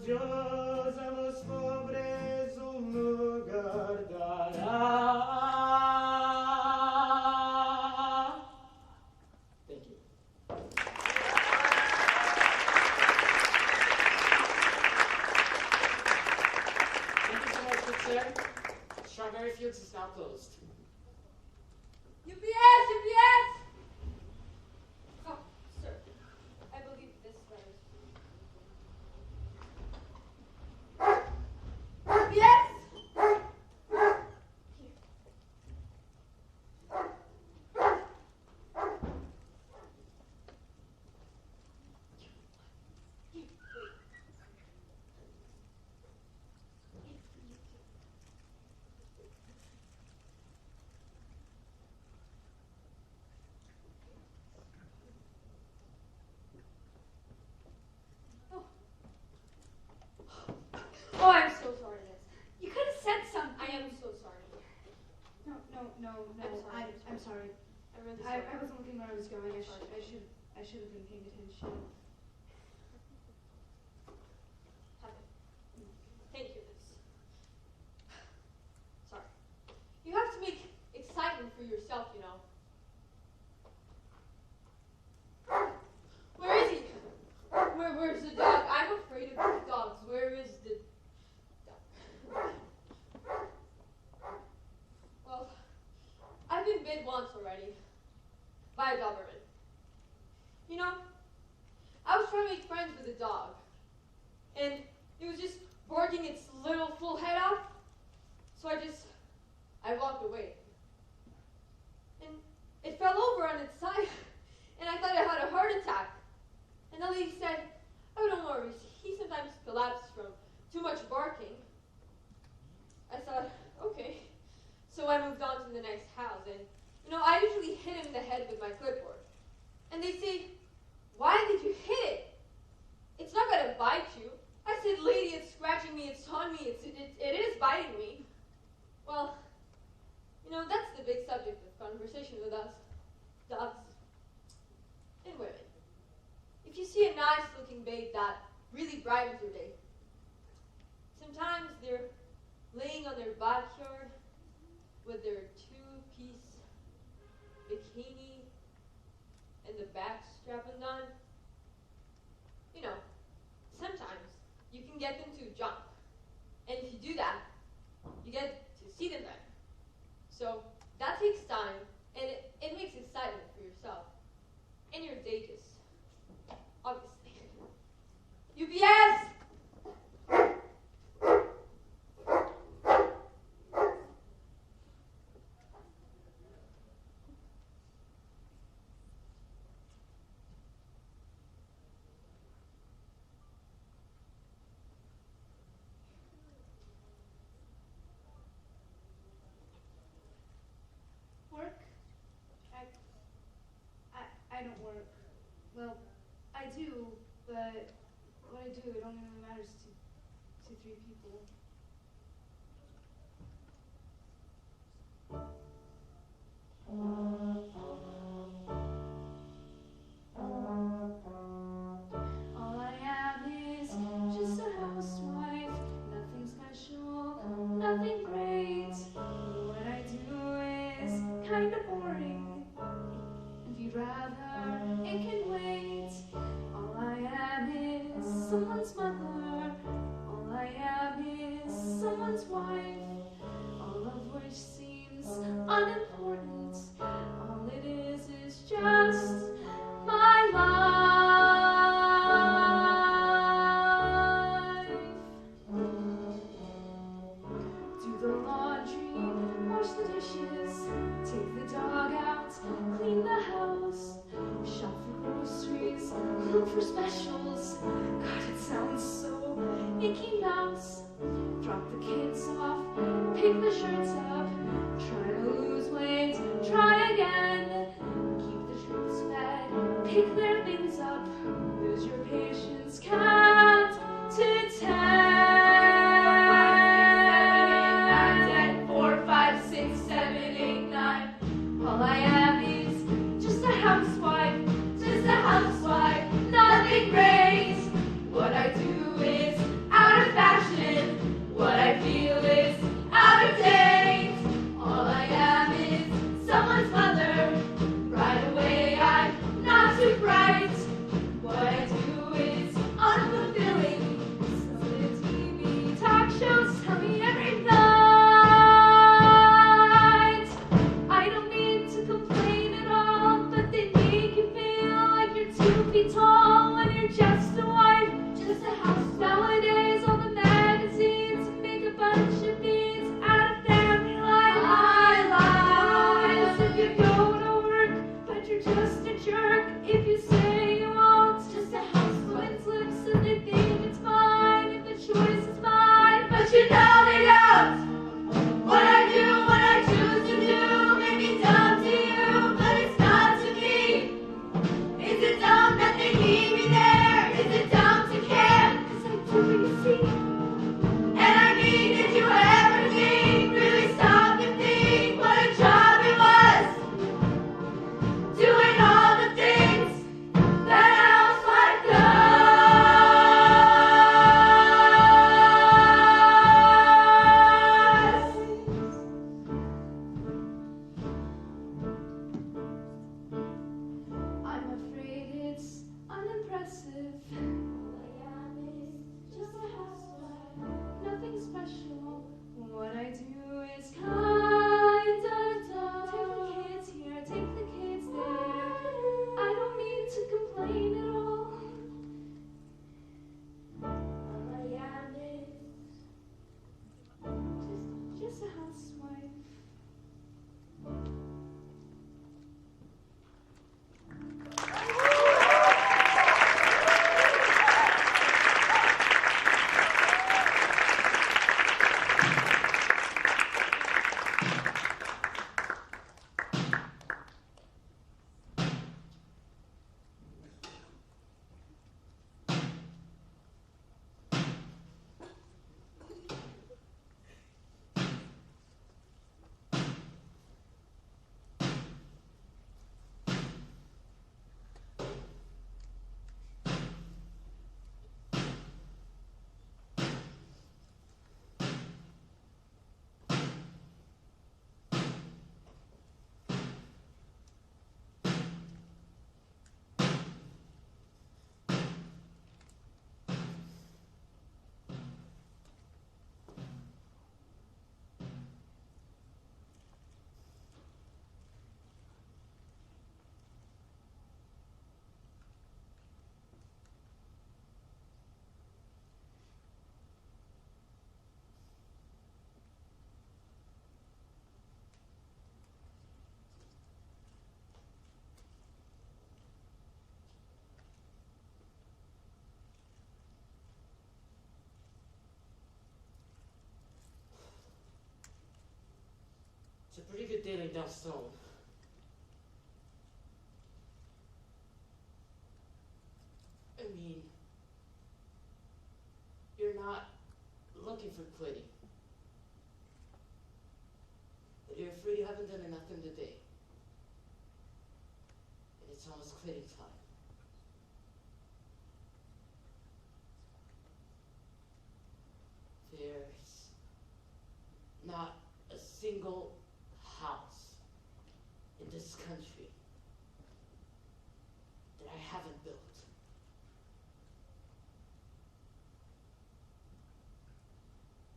Dios a los pobres un lugar dará. Thank you. Thank you so much, good sir. Strawberry Fields is now closed. UPS! UPS! Oh, sir. I believe this letter is for you. UPS! Oh, I'm so sorry, Liz. You could have said something. I am so sorry. No. I'm sorry. I'm really I sorry. wasn't looking where I was going. I should have been paying attention. Have it. Thank you, Liz. Sorry. You have to make excitement for yourself, you know. Where is he? Where's the dog? I'm afraid of dogs. Where is the dog? Well, I've been bit once already by a Doberman. You know, I was trying to make friends with a dog, and it was just barking its little full head off, so I walked away. And it fell over on its side, and I thought it had a heart attack. And the lady said, "Oh, don't worry, he sometimes collapses from too much barking." I thought, okay. So I moved on to the next house, and I usually hit him in the head with my clipboard. And they say, "Why did you hit it? It's not gonna bite you." I said, "Lady, it's scratching me, it's on me, it is biting me." Well, that's the big subject of conversation with us, dogs and women. If you see a nice-looking babe that really brightens your day, sometimes they're laying on their backyard with their two-piece bikini and the back strap undone. Sometimes you can get them to jump. And if you do that, you get to see them then. So that takes time, and it makes excitement for yourself and your dates, obviously. UPS! Work? I don't work. Well, I do, but what I do, it only really matters to 3 people. All I am is just a housewife, nothing special, nothing great. What I do is kinda boring. If you'd rather, it can wait. All I am is someone's mother. All I am is someone's wife. All of which seems unimportant. All it is just my life. Do the laundry, wash the dishes, take the dog out, clean the house, shop for groceries, look for specials. God, it sounds so Mickey Mouse. Drop the kids off, pick the shirts up, try to lose weight, try again. Keep the troops fed, pick their things up, lose your patience, count to 10. 4, 5, 6, 7, 8, 9. All I am is just a housewife, nothing great. What I do is dealing down stone. I mean, you're not looking for quitting. But you're afraid you haven't done enough in the day. And it's almost quitting time. There's not a single house in this country that I haven't built.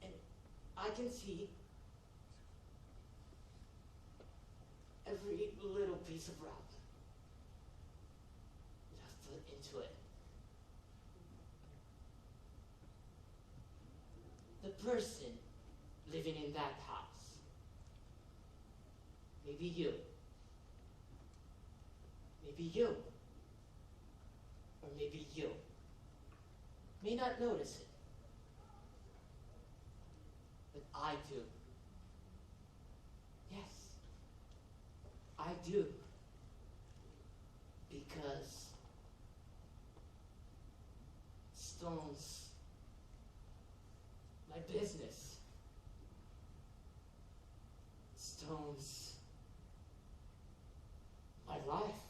And I can see every little piece of rock that I've put into it. The person living in that house, maybe you, or maybe you, may not notice it, but I do. Yes, I do, because stones, my business, stones, my life.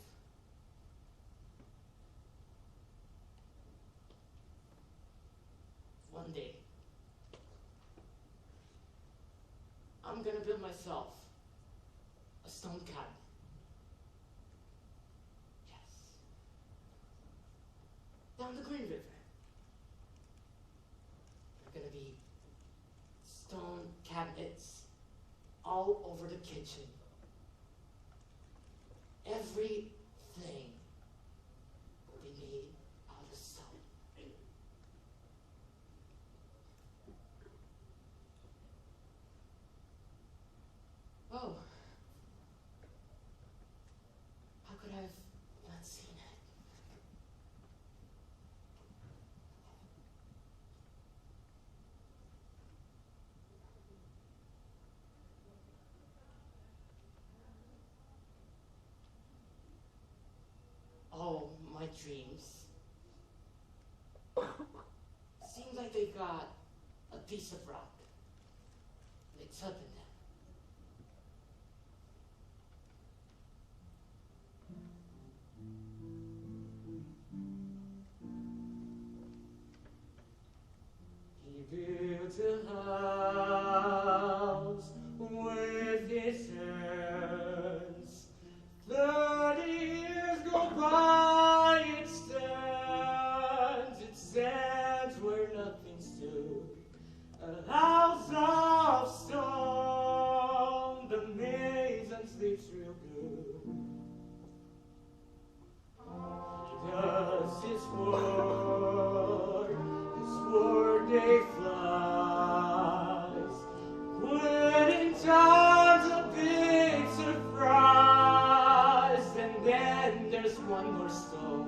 One day, I'm gonna build myself a stone cabin. Yes. Down the Green River. There are gonna be stone cabinets all over the kitchen. Everything will be made out of stone. Oh, how could I have not seen it? Oh, my dreams seem like they got a piece of rock mixed up in them. He built a house with his hands. 30 years go by, it stands where nothing stood. A house of stone, the mason sleeps real good. He does his workday flies. When in time's a big surprise, and then there's one more stone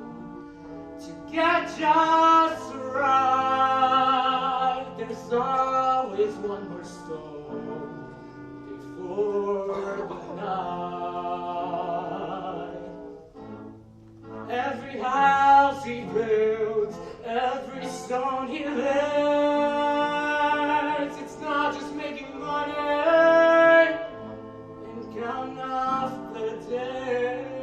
to get just right. There's always one more stone before the night. Every house he builds, every stone he lifts, it's not just making money and counting off the days.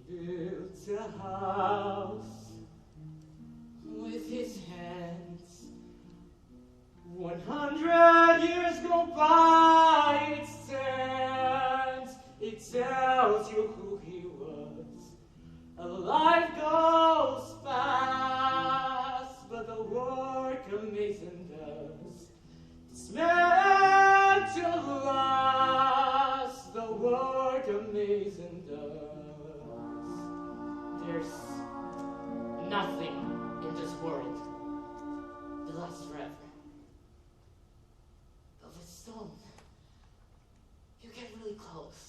He builds a house with his hands. 100 years go by, it stands. It tells you who he was. A life goes fast, but the work a mason does, it's meant to last. The work a mason does. There's nothing in this world that lasts forever. But with stone, you get really close.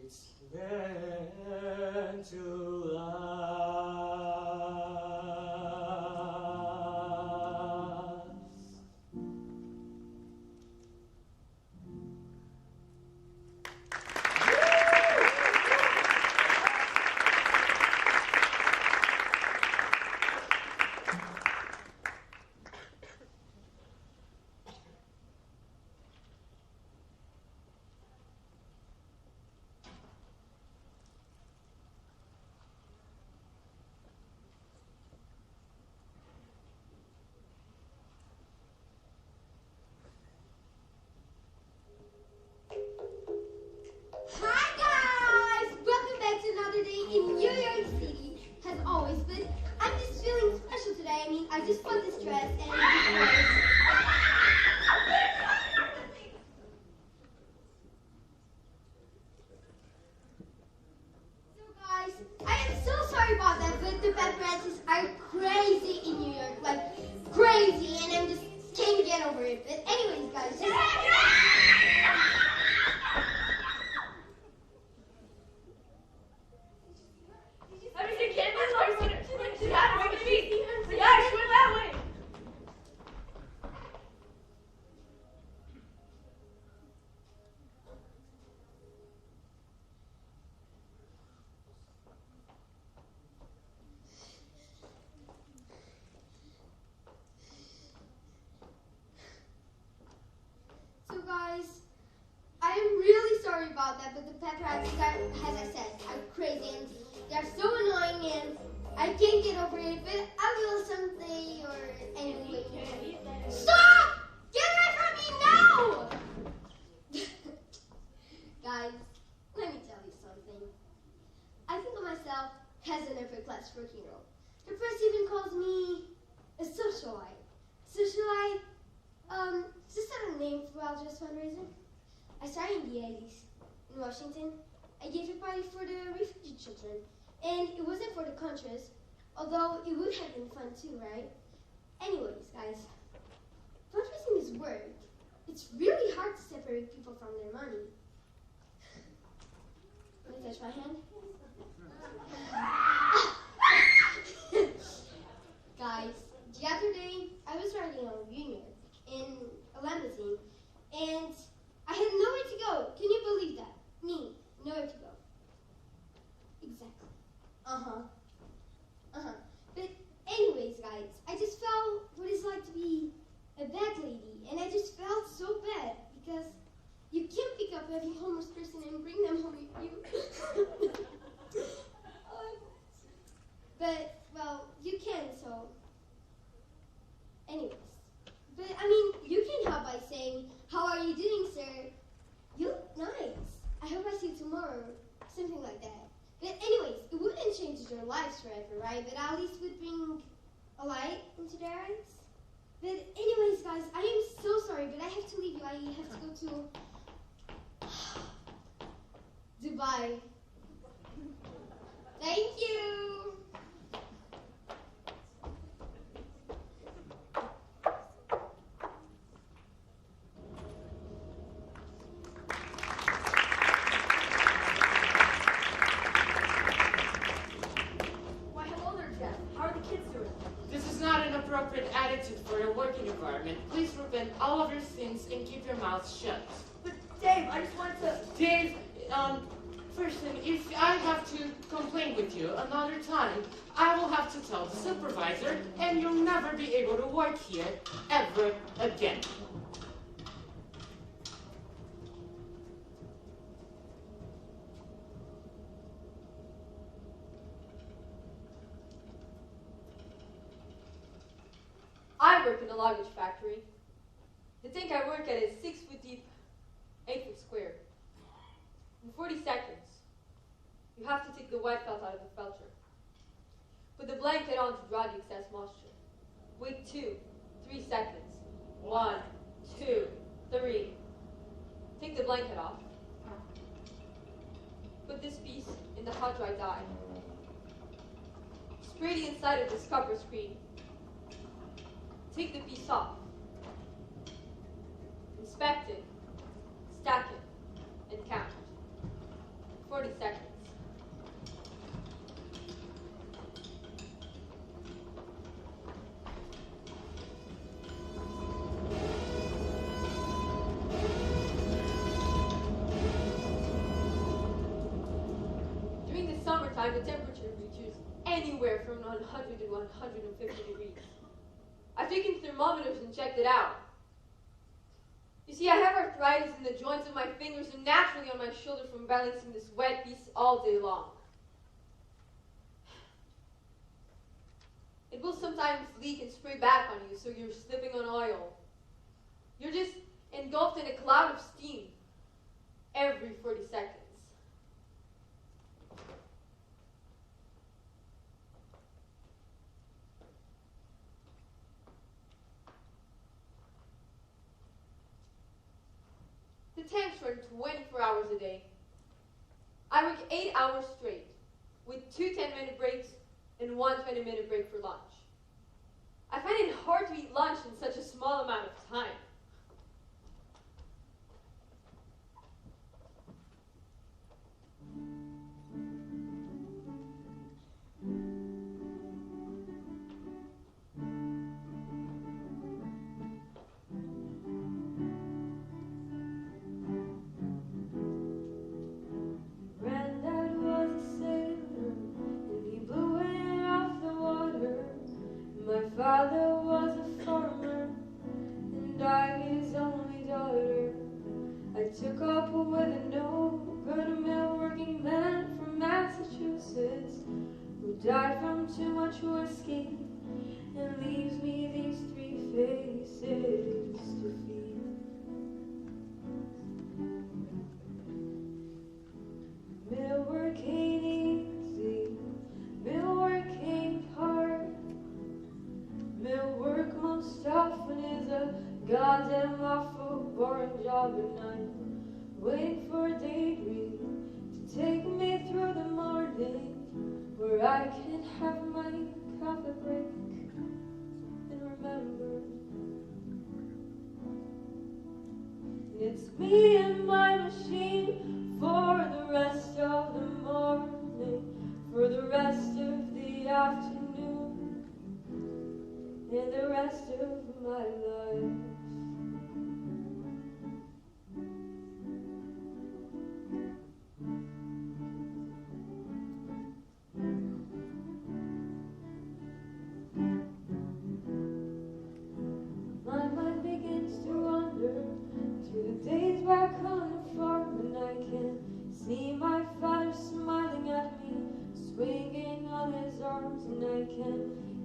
It's meant to last. it. But anyways, guys, just... Everything came in like she had to make a feet. So yeah, she went that way. So guys, I am really sorry about that, but the pet rats are, as I said, are crazy and they're so annoying and I can't get over it, but I will someday or anyway. Stop! Get away from me now! Guys, let me tell you something. I think of myself as an upper class working girl. The press even calls me a socialite. Socialite, just had a name for EARJ's fundraiser. I started in the 80s in Washington. I gave a party for the refugee children. And it wasn't for the Contras, although it would have been fun too, right? Anyways, guys, fundraising is work. It's really hard to separate people from their money. Can you touch my hand? Guys, the other day, I was riding on Union in a limousine, and I had nowhere to go. Can you believe that? Me, nowhere to go. Exactly. But anyways, guys, I just felt what it's like to be a bad lady, and I just felt so bad because you can't pick up every homeless person and bring them home with you. But, well, you can, so... Anyways. But, I mean, you can help by saying, "How are you doing, sir? You look nice. I hope I see you tomorrow." Something like that. But anyways, it wouldn't change their lives forever, right? But at least would bring a light into their eyes. But anyways, guys, I am so sorry, but I have to leave you. I have to go to Dubai. Thank you. Why, hello there, Jeff. How are the kids doing? This is not an appropriate attitude for a working environment. Please repent all of your sins and keep your mouth shut. But Dave, I just wanted to... Dave, first thing, if I have to complain with you another time, I will have to tell the supervisor, and you'll never be able to work here ever again. I work in a luggage factory. The tank I work at is 6 foot deep, 8 foot square. In 40 seconds, you have to take the white felt out of the felcher. Put the blanket on to draw the excess moisture. Wait 2, 3 seconds. 1, 2, 3. Take the blanket off. Put this piece in the hot dry dye. Spray the inside of this copper screen. Take the piece off. Inspect it, stack it, and count. 40 seconds. During the summertime, the temperature reaches anywhere from 100 to 150 degrees. I've taken thermometers and checked it out. You see, I have arthritis in the joints of my fingers and naturally on my shoulder from balancing this wet piece all day long. It will sometimes leak and spray back on you, so you're slipping on oil. You're just engulfed in a cloud of steam every 40 seconds. The tanks run 24 hours a day. I work 8 hours straight, with 2 10-minute breaks and 1 20-minute break for lunch. I find it hard to eat lunch in such a small amount of time. died from too much whiskey and leaves me these three faces to feed. Mill work ain't easy, mill work ain't hard. Mill work most often is a goddamn awful boring job, and I'm waiting for a daydream to take me through the morning, where I can have my coffee break and remember it's me and my machine for the rest of the morning, for the rest of the afternoon, and the rest of my life. My mind begins to wander to the days back on the farm, and I can see my father smiling at me, swinging on his arms, and I can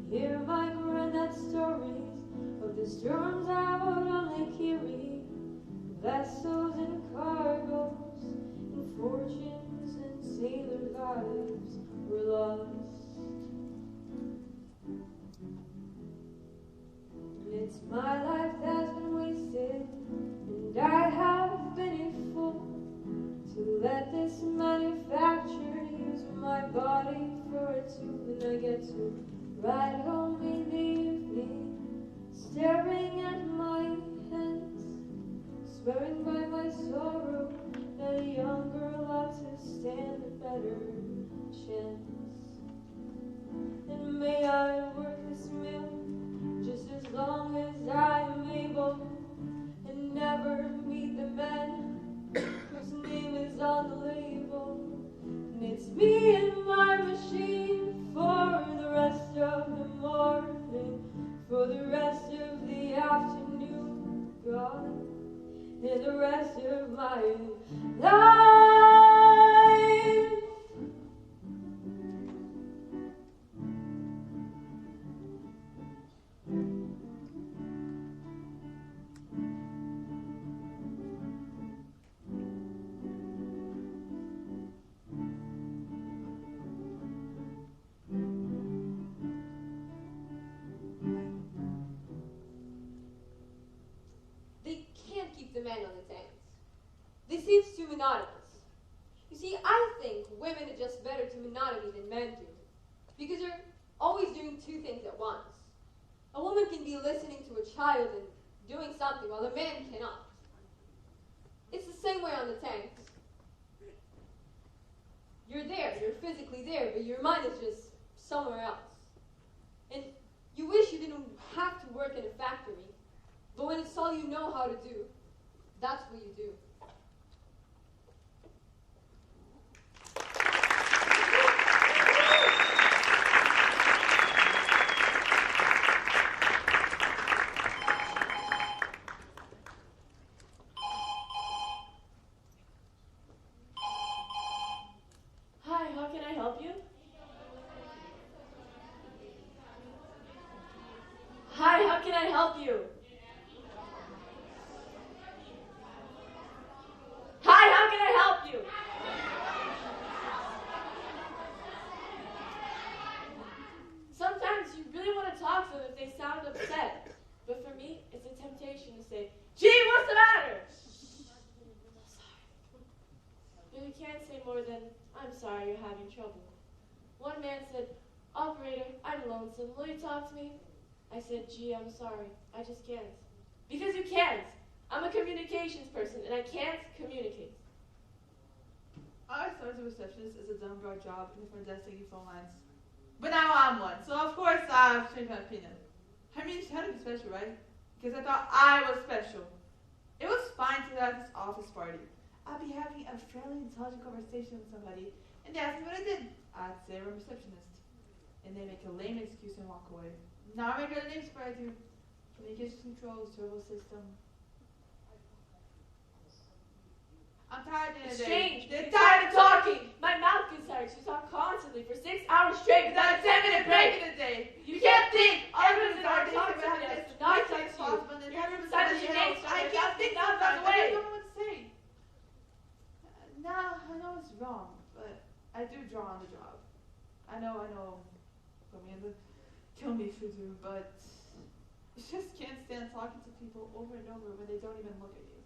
hear my granddad's stories of the storms out on Lake Erie, vessels and cargoes, and fortunes and sailor lives were lost. And it's my life that's been wasted, and I have been a fool to let this manufacturer use my body for a tool, and I get to ride home in the evening, staring at my hands, swearing by my sorrow that a young girl ought to stand a better chance. And may I work this mill just as long as I am able, and never meet the man whose name is on the label. And it's me and my machine for the rest of the morning, for the rest of the afternoon, God, and the rest of my life. They can't keep the men on the tanks. This seems too monotonous. You see, I think women adjust better to monotony than men do, because they're always doing two things at once. A woman can be listening to a child and doing something, while a man cannot. It's the same way on the tanks. You're there, you're physically there, but your mind is just somewhere else. And you wish you didn't have to work in a factory, but when it's all you know how to do, that's what you do. Hi, how can I help you? Hi, how can I help you? Hi, how can I help you? Sometimes you really want to talk to them if they sound upset. But for me, it's a temptation to say, gee, what's the matter? But you can't say more than, I'm sorry you're having trouble. One man said, operator, I'm lonesome. Will you talk to me? I said, gee, I'm sorry. I just can't. Because you can't. I'm a communications person, and I can't communicate. I always thought as a receptionist is a dumb broad job in the front desk taking phone lines. But now I'm one, so of course I've changed my opinion. I mean, she had to be special, right? Because I thought I was special. It was fine to have this office party. I'd be having a fairly intelligent conversation with somebody, and they asked me what I did. I'd say I'm a receptionist. And they make a lame excuse and walk away. Now I make other names for I do. Communications control, servo system. I'm tired of the day. Strange. They're tired of talking. My mouth gets tired. You talk constantly for 6 hours straight without it's wrong, but I do draw on the job. I know, put me in the kill me if you do, but you just can't stand talking to people over and over when they don't even look at you.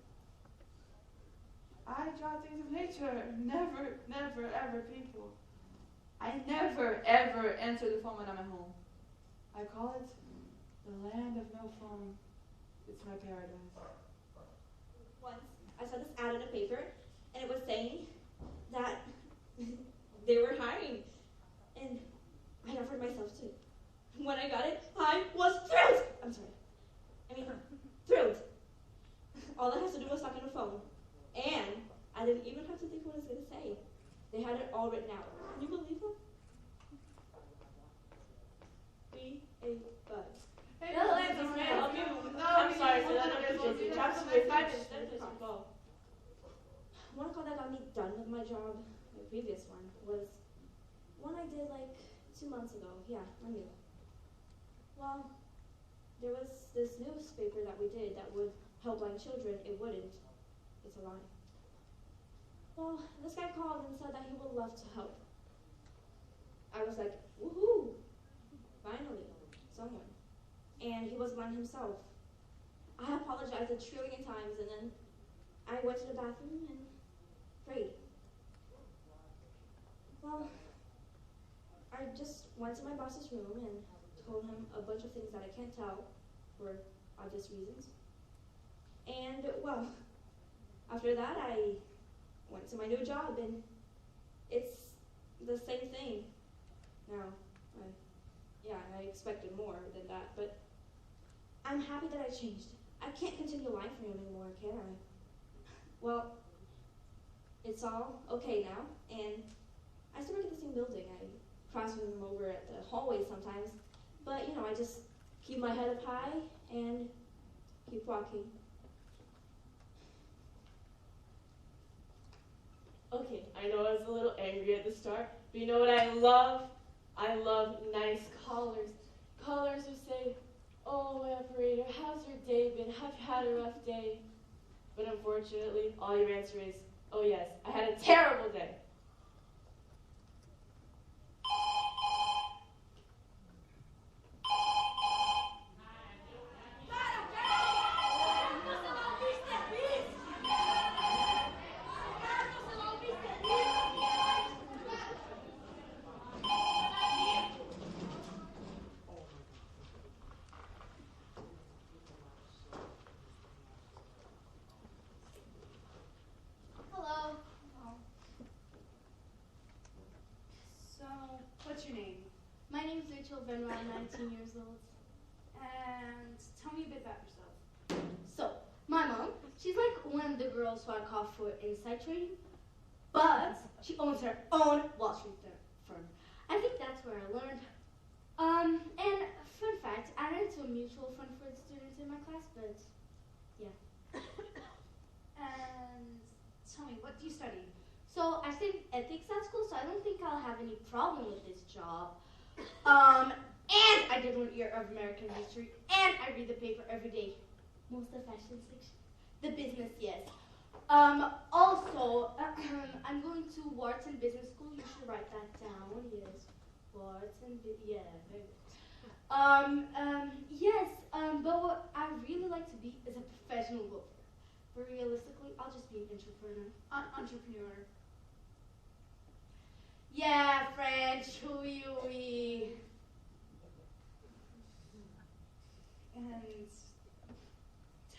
I draw things of nature, never, ever people. I never, ever answer the phone when I'm at home. I call it the land of no phone. It's my paradise. Once I saw this ad in a paper, and it was saying that they were hiring, and I offered myself to. When I got it, I was thrilled. Thrilled. All I had to do was talk on the phone, and I didn't even have to think what I was going to say. They had it all written out. Can you believe that? Be a bud. Hey, No, no, I'm no, sorry, no, I'll do- no, I'm we- sorry, we- so that we- I'm we- just we- have to we- wait we- 5 we- minutes, then we- just go. One call that got me done with my job, my previous one, was one I did like 2 months ago. Yeah, I knew. Well, there was this newspaper that we did that would help blind children. It wouldn't. It's a lie. Well, this guy called and said that he would love to help. I was like, woohoo! Finally, someone. And he was blind himself. I apologized 1,000,000,000 times, and then I went to the bathroom and prayed. Well, I just went to my boss's room and told him a bunch of things that I can't tell for obvious reasons. And, well, after that, I went to my new job, and it's the same thing. Now, I expected more than that, but I'm happy that I changed. I can't continue lying for him anymore, can I? Well, it's all okay now, and I still work at the same building. I cross with him over at the hallway sometimes, but, I just keep my head up high and keep walking. Okay, I know I was a little angry at the start, but you know what I love? I love nice callers. Callers who say, "Oh, my operator, how's your day been? Have you had a rough day?" But unfortunately, all your answer is, "Oh yes, I had a terrible day." Hello. So, what's your name? My name's Rachel Benoit, I'm 19 years old. And tell me a bit about yourself. So, my mom, she's like one of the girls who I call for inside trading, but she owns her own Wall Street firm. I think that's where I learned. And fun fact, I ran into a mutual fund for the students in my class, but yeah. And tell me, what do you study? So I studied ethics at school, so I don't think I'll have any problem with this job. And I did 1 year of American history, and I read the paper every day. Most of the fashion section. The business, yes. Also, I'm going to Wharton Business School. You should write that down. Yes, Wharton. Yeah, very good. Yes. But what I really like to be is a professional golfer. But realistically, I'll just be an entrepreneur. Entrepreneur. Yeah, French. Oui, oui. And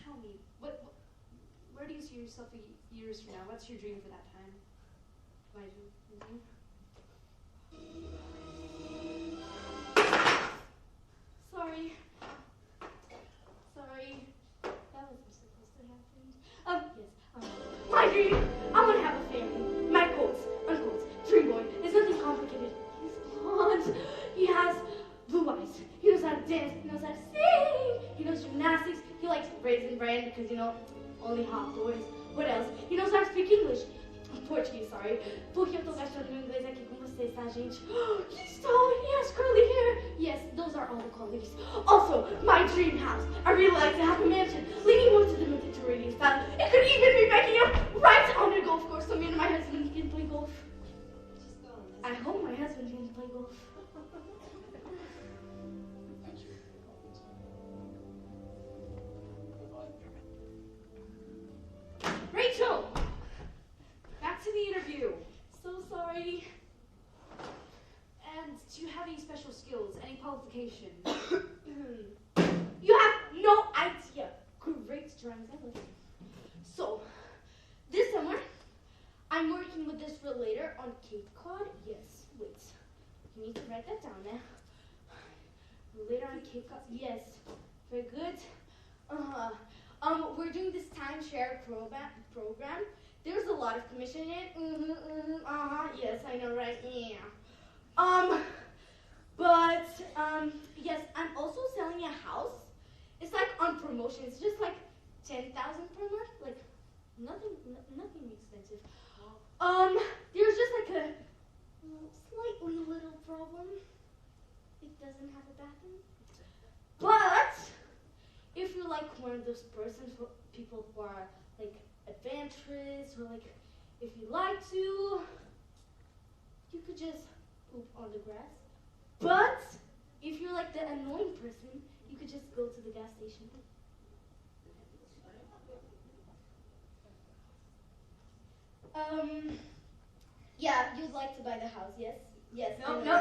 tell me, where do you see yourself years from now? What's your dream for that time? My dream? Sorry. That wasn't supposed to happen. Yes. My dream. I want to have a family. My quotes, unquotes, dream boy. It's nothing complicated. He's blonde. He has blue eyes. He knows how to dance. He knows how to sing. He knows gymnastics. He likes Raisin Bran because, only hot boys. What else? He knows how to speak English. Portuguese, sorry. Porque eu tô gastando meu inglês aqui com vocês, tá, gente? He's tall. He has curly hair. Yes, those are all the qualities. Also, my dream house. I really like to have a mansion, leaning more to the Mediterranean style. It could even be backing up right on a golf course so me and my husband can play golf. qualification? You have no idea. Great drawings, I love it. So, this summer, I'm working with this relator on Cape Cod. Yes, wait. You need to write that down now. Relator on Cape Cod. Yes, very good. We're doing this timeshare program. There's a lot of commission in it. Yes, I know, right? Yeah. Yes, I'm also selling a house. It's like on promotion. It's just like 10,000 per month. Like nothing expensive. There's just like a slightly little problem. It doesn't have a bathroom. But if you're like one of those people who are like adventurous, or like if you like to, you could just poop on the grass. But if you're like the annoying person, you could just go to the gas station. Yeah, you'd like to buy the house, yes? Yes. No. No!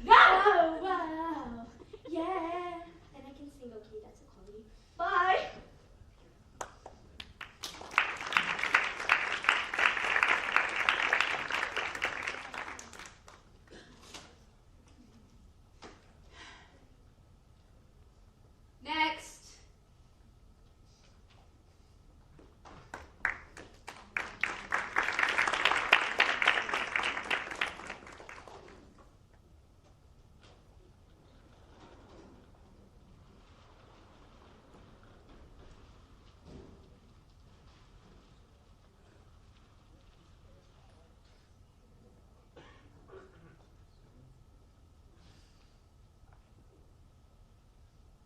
Oh, wow. Yeah. And I can sing, okay, that's a quality. Bye. Next.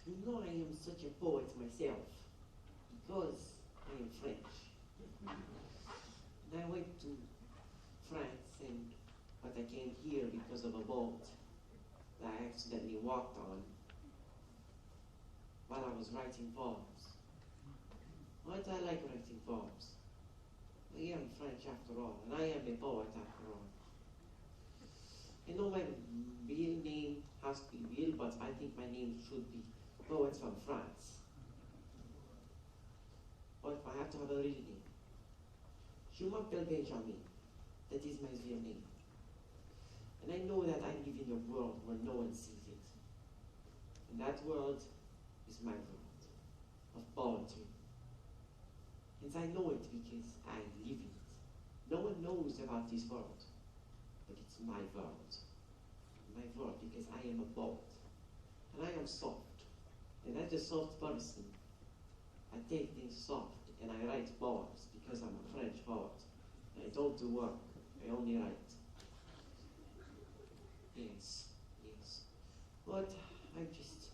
You know I am such a poet myself, because I am French. And I went to France, but I came here because of a boat that I accidentally walked on while I was writing poems. But I like writing poems. I am French after all, and I am a poet after all. I know my real name has to be real, but I think my name should be Poet from France. But I have to have a real name. Je m'appelle Benjamin. That is my real name. And I know that I live in a world where no one sees it. And that world is my world of poetry. And I know it because I live in it. No one knows about this world, but it's my world. My world because I am a poet. And I am soft. And as a soft person, I take things soft and I write poems because I'm a French poet. I don't do work, I only write. Yes. But I just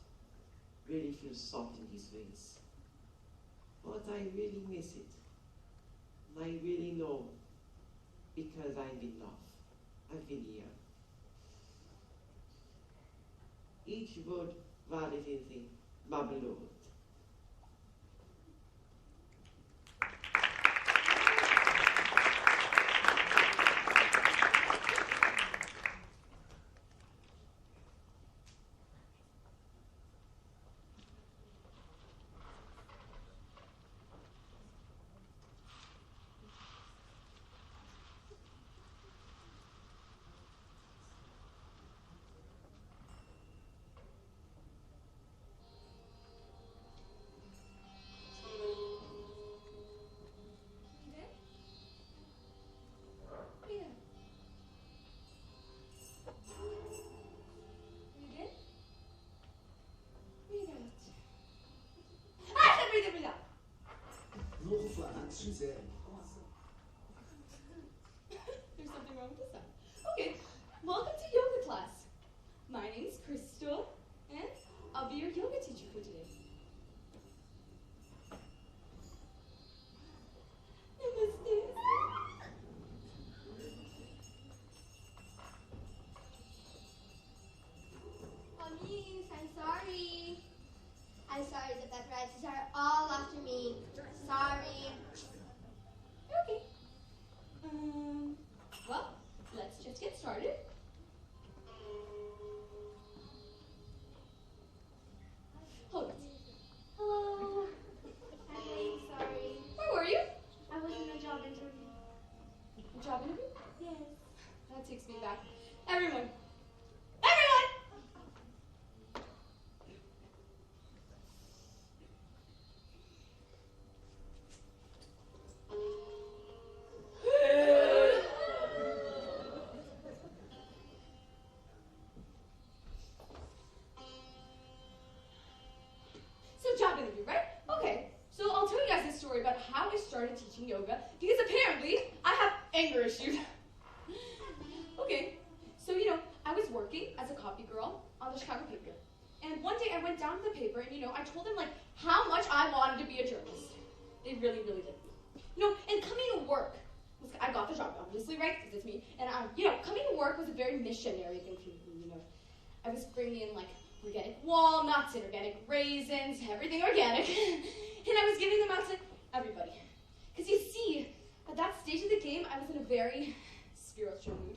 really feel soft in his ways. But I really miss it. And I really know because I'm in love. I've been here. Each word valid in the ma beloved. Suzanne. There's something wrong with this sound. Okay, welcome to yoga class. My name's Crystal, and I'll be your yoga teacher for today. Namaste. Oh, Miss, I'm sorry. I'm sorry that the Francis are all after me. Sorry. That takes me back. Everyone! Everyone! So job interview, right? Okay. So I'll tell you guys this story about how I started teaching yoga because apparently I have anger issues. Okay. So, I was working as a copy girl on the Chicago paper. And one day I went down to the paper and, I told them, how much I wanted to be a journalist. They really, really did. And coming to work, I got the job, obviously, right? Because it's me. And, coming to work was a very missionary thing for me, I was bringing in, organic walnuts and organic raisins, everything organic. And I was giving them out to everybody. Because you see, at that stage of the game, I was in a very spiritual mood.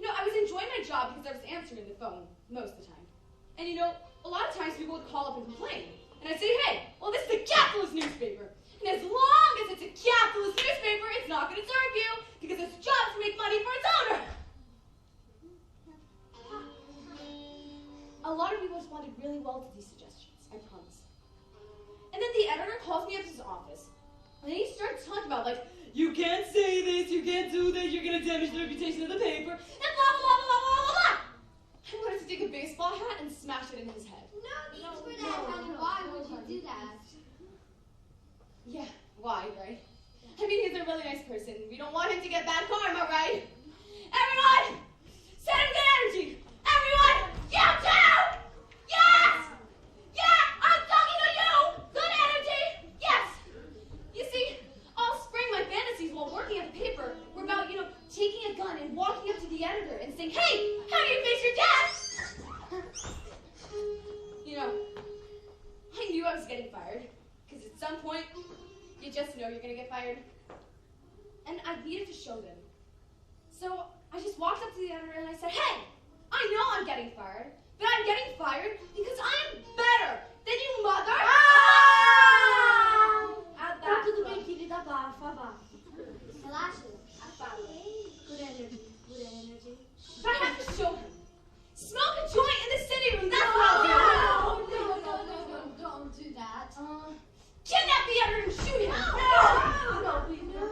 I was enjoying my job because I was answering the phone most of the time. And a lot of times people would call up and complain. And I'd say, hey, well, this is a capitalist newspaper. And as long as it's a capitalist newspaper, it's not going to serve you because its job is to make money for its owner. A lot of people responded really well to these suggestions, I promise. And then the editor calls me up to his office. And he starts talking about, you can't say this, you can't do this, you're going to damage the reputation of the paper, and blah, blah, blah, blah, blah, blah, blah. I wanted to take a baseball hat and smash it in his head. No need for that, honey. Why would you do that? Yeah, why, right? I mean, he's a really nice person. We don't want him to get bad karma, right? Everyone, send him good energy. Everyone, you too! Yes! Yeah, I'm talking to you! Good energy! Yes! You see, all spring my fantasies while working at the paper were about, taking a gun and walking up to the editor and saying, hey, how do you face your death? I knew I was getting fired, because at some point, you just know you're going to get fired. And I needed to show them. So I just walked up to the editor and I said, hey, I know I'm getting fired, but I'm getting fired because I'm better than you, mother! Tá tudo bem, querida, abafa. Relaxa. Good energy, good energy. But I have to show him. Smoke a joint in the city room, that's what I'll do! No, don't do that. Kidnap the editor and shoot him! No, please, no.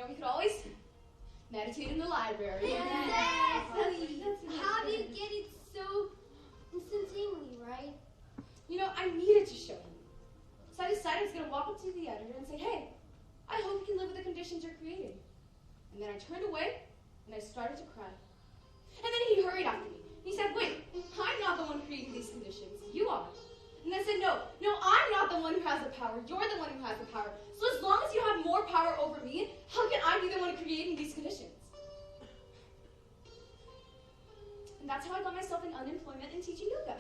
We could always meditate in the library. Exactly. How do you get it so instantaneously, right? I needed to show him. So I decided I was going to walk up to the editor and say, hey, I hope you can live with the conditions you're creating. And then I turned away and I started to cry. And then he hurried after me. He said, wait, I'm not the one creating these conditions. You are. And I said, no, I'm not the one who has the power. You're the one who has the power. So as long as you have more power over me, how can I be the one creating these conditions? And that's how I got myself in unemployment and teaching yoga.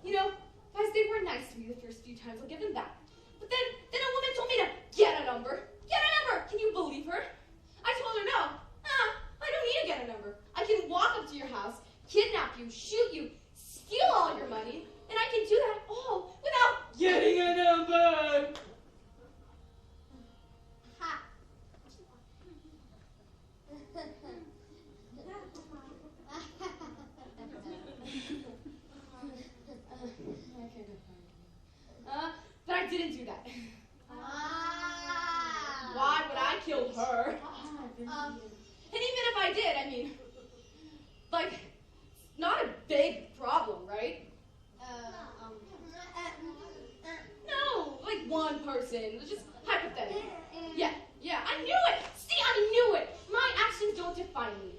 Guys, they were nice to me the first few times. I'll give them that. But then a woman told me to get a number. Get a number! Can you believe her? I told her no. I don't need to get a number. I can walk up to your house, kidnap you, shoot you, steal all your money, and I can do that all without getting a number. Ha. But I didn't do that. Why would I kill her? And even if I did, not a big problem, right? No, one person, just hypothetical. Yeah, I knew it! See, I knew it! My actions don't define me.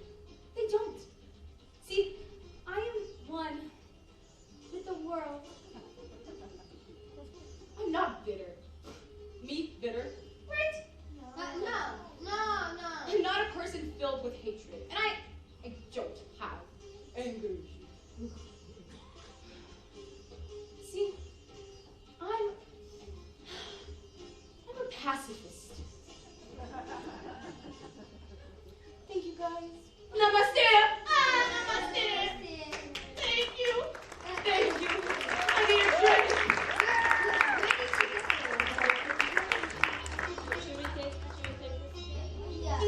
They don't. See, I am one with the world. I'm not bitter. Me, bitter, right? No. I'm not a person filled with hatred, and I don't have anger issues. See, I'm a pacifist. Thank you, guys. Namaste! Namaste! Thank you! Thank you! I need a drink! Should we take this? Yeah.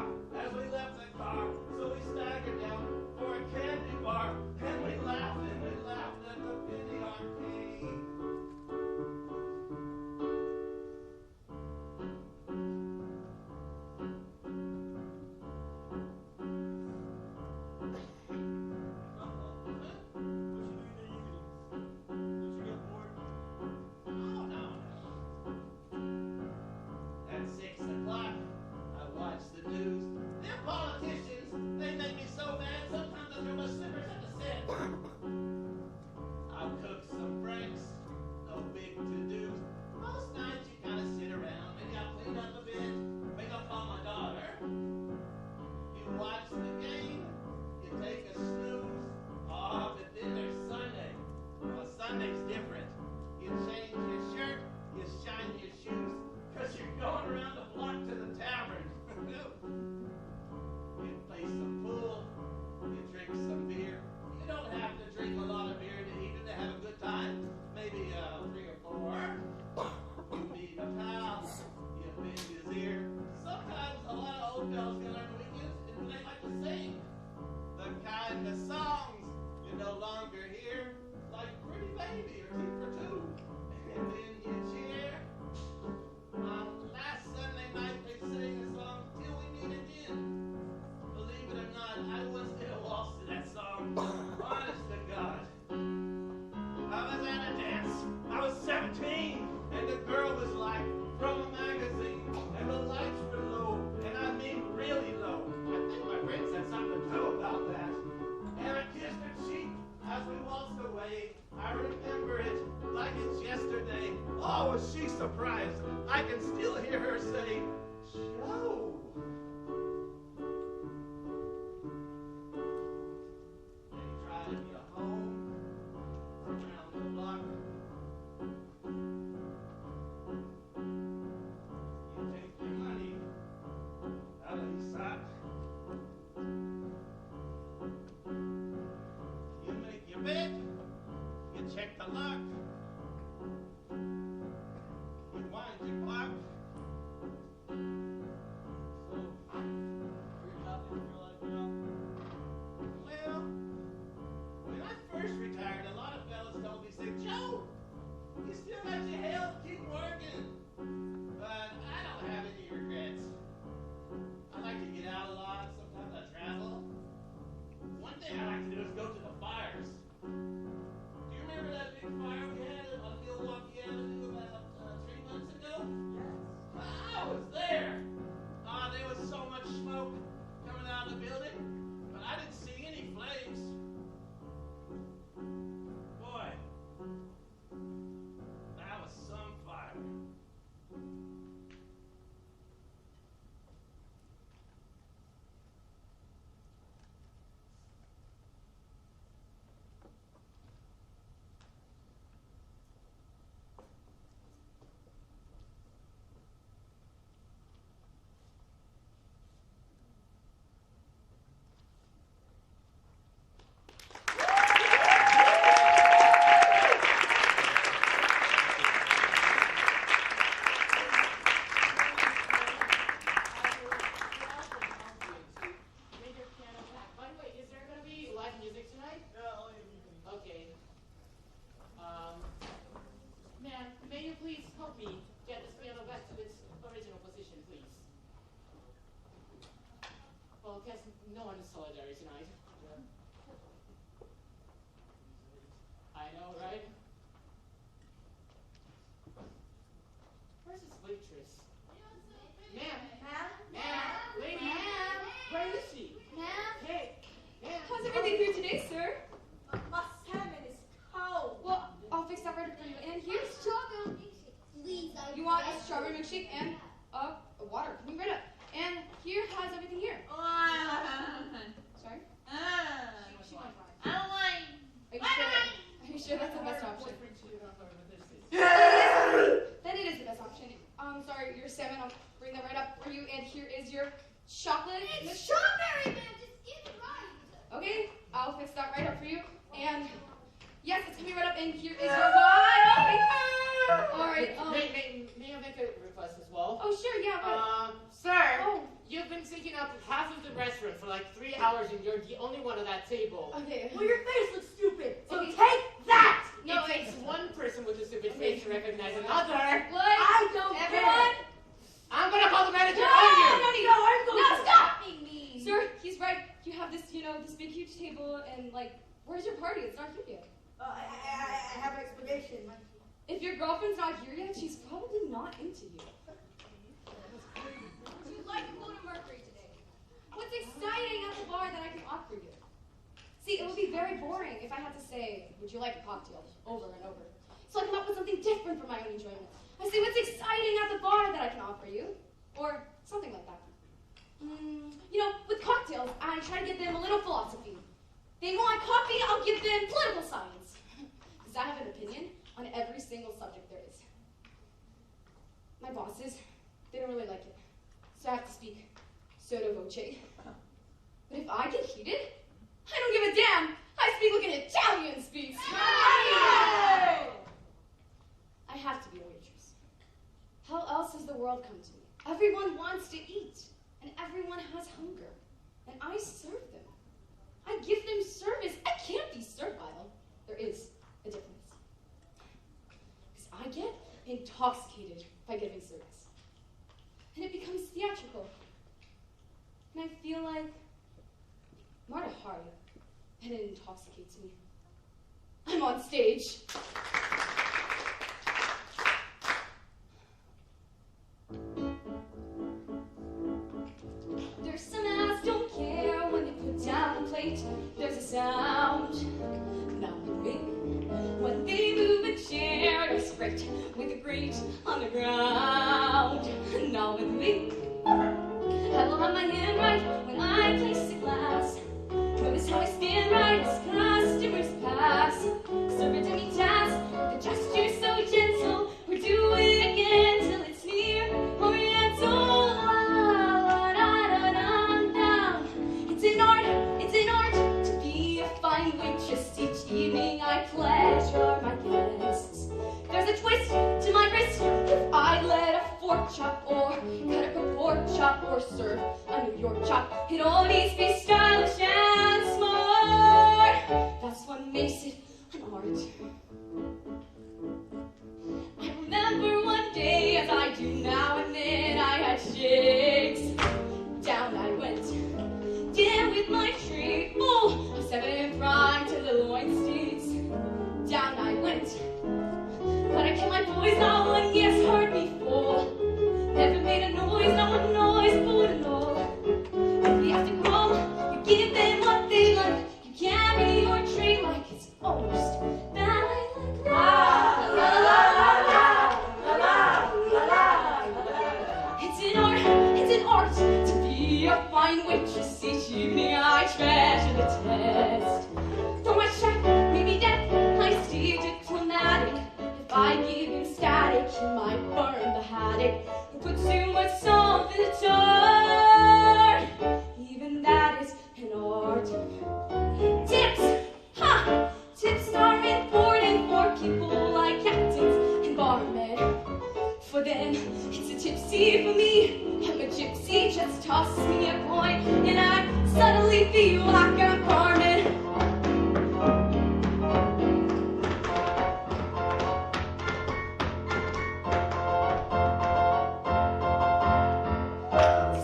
car as we left the car. So we staggered down for a candy bar, and we laughed at the penny arcade. At 6 o'clock, I watch the news. Them politicians, they make me so mad. Sometimes I throw my slippers at the set. I'll cook some franks, no big to-dos. Most nights you kind of sit around. Maybe I'll clean up a bit. Maybe I'll call my daughter. You watch the game. You take a snooze. Oh, but then there's Sunday. Well, Sunday's different. You change your shirt. You shine your shoes. Because you're going around the block to the tavern. You play some pool. You drink some beer. You don't have to drink a lot of beer even to have a good time. Maybe 3 or 4. You meet a pal. You bend his ear. Sometimes a lot of old fellas get on the weekends and they like to sing. The kind of songs you no longer hear, like Pretty Baby or Tea for Two. And then you cheer. Last Sunday night they sang the song Till We Meet Again. Believe it or not, I was there waltz to that song. Honest to God. I was at a dance. I was 17, and the girl was like from a magazine, and the lights were low, and I mean really low. I think my friends had something to do about that. And I kissed her cheek as we waltzed away. I remember it like it's yesterday. Oh, was she surprised? I can still hear her say, Joe. They drive you home around the block. You take your money out of your sock. You make your bed. You check the lock. You wind your clock. So, are you happy with your life now? Well, when I first retired, a lot of fellas told me, say, Joe, you still got your health, keep working. But I don't have any regrets. I like to get out a lot. Sometimes I travel. One thing I like to do is go to the fires. Do you remember that big fire we had on Milwaukee Avenue about 3 months ago? Yes. I was there. There was so much smoke coming out of the building, but I didn't see any flames. Boy, that was some fire. No one is solitary tonight. I know, right? Where's this waitress? Ma'am, lady, where is she? Hey, ma'am. How's everything here today, sir? My salmon is cold. Well, I'll fix that right up for you. And here's Strawberry milkshake, please. You want a strawberry milkshake and water coming right up. And here has everything here. Sorry? She went fine. I don't want. Are you sure that's the best option? Then it is the best option. Sorry, your salmon, I'll bring that right up for you. And here is your chocolate. It's strawberry, man. Just get it right. Okay, I'll fix that right up for you. And yes, it's coming right up. And here is your wine. Okay. All right. May I make a request? request as well. Oh, sure, yeah, but... Sir, Oh. you've been taking up half of the restaurant for like 3 hours and you're the only one at that table. Okay. Well, your face looks stupid, so Okay. take that! No, it takes one person with a stupid face to recognize another. What? I don't Everyone? care. I'm gonna call the manager No, on you. no, I'm going no, to. stop being mean. Sir, he's right. You have this, this big, huge table, and, where's your party? It's not here yet. I have an explanation. If your girlfriend's not here yet, she's probably not into you. Would you like a load of mercury today? What's exciting at the bar that I can offer you? See, it would be very boring if I had to say, would you like a cocktail, over and over. So I come up with something different for my own enjoyment. I say, what's exciting at the bar that I can offer you? Or something like that. With cocktails, I try to give them a little philosophy. They want coffee, I'll give them political science. Because I have an opinion on every single subject there is. My bosses, they don't really like it. So I have to speak sotto voce. But if I get heated, I don't give a damn. I speak like an Italian speaks. I have to be a waitress. How else has the world come to me? Everyone wants to eat, and everyone has hunger, and I serve them. I give them service. I can't be servile. There is a difference. Because I get intoxicated by giving service. And it becomes theatrical. And I feel like Marta Hari, and it intoxicates me. I'm on stage. There's some ass don't care when they put down the plate. There's a sound, not with me. When they move a chair, it's great with a grate on the ground, not with me. I will have my hand right when I place a glass. Notice how I stand right as customers pass. Serve a demi task, the gesture so gentle. We're doing it again till it's near Oriental. It's an art to be a fine waitress. Each evening I pleasure my guests. There's a twist to my wrist if I let a fork chop or cut up a pork chop or serve a New York chop. It all needs to be stylish and smart. That's what makes it an art. I remember one day, as I do now and then, I had shakes. Down I went, down with my tray full of 7 prime to the loin steaks. Down I went, but I kept my boys, not one yes heard me fall. Never made a noise, not one noise, food and all. If we have to crawl, you give them what they like. You carry your tray like it's almost ballet like la la la la la la la la la. It's an art to be a fine waitress. Each evening I treasure the test. Though my chef may be deaf, I stay diplomatic. If I give him static, he might burn the haddock. Put too much salt in the tart. Even that is an art. Tips, ha! Tips are important for people like captains and barmen. For them, it's a tipsy for me. I'm a gypsy, just toss me a coin, and I suddenly feel like I'm Carmen.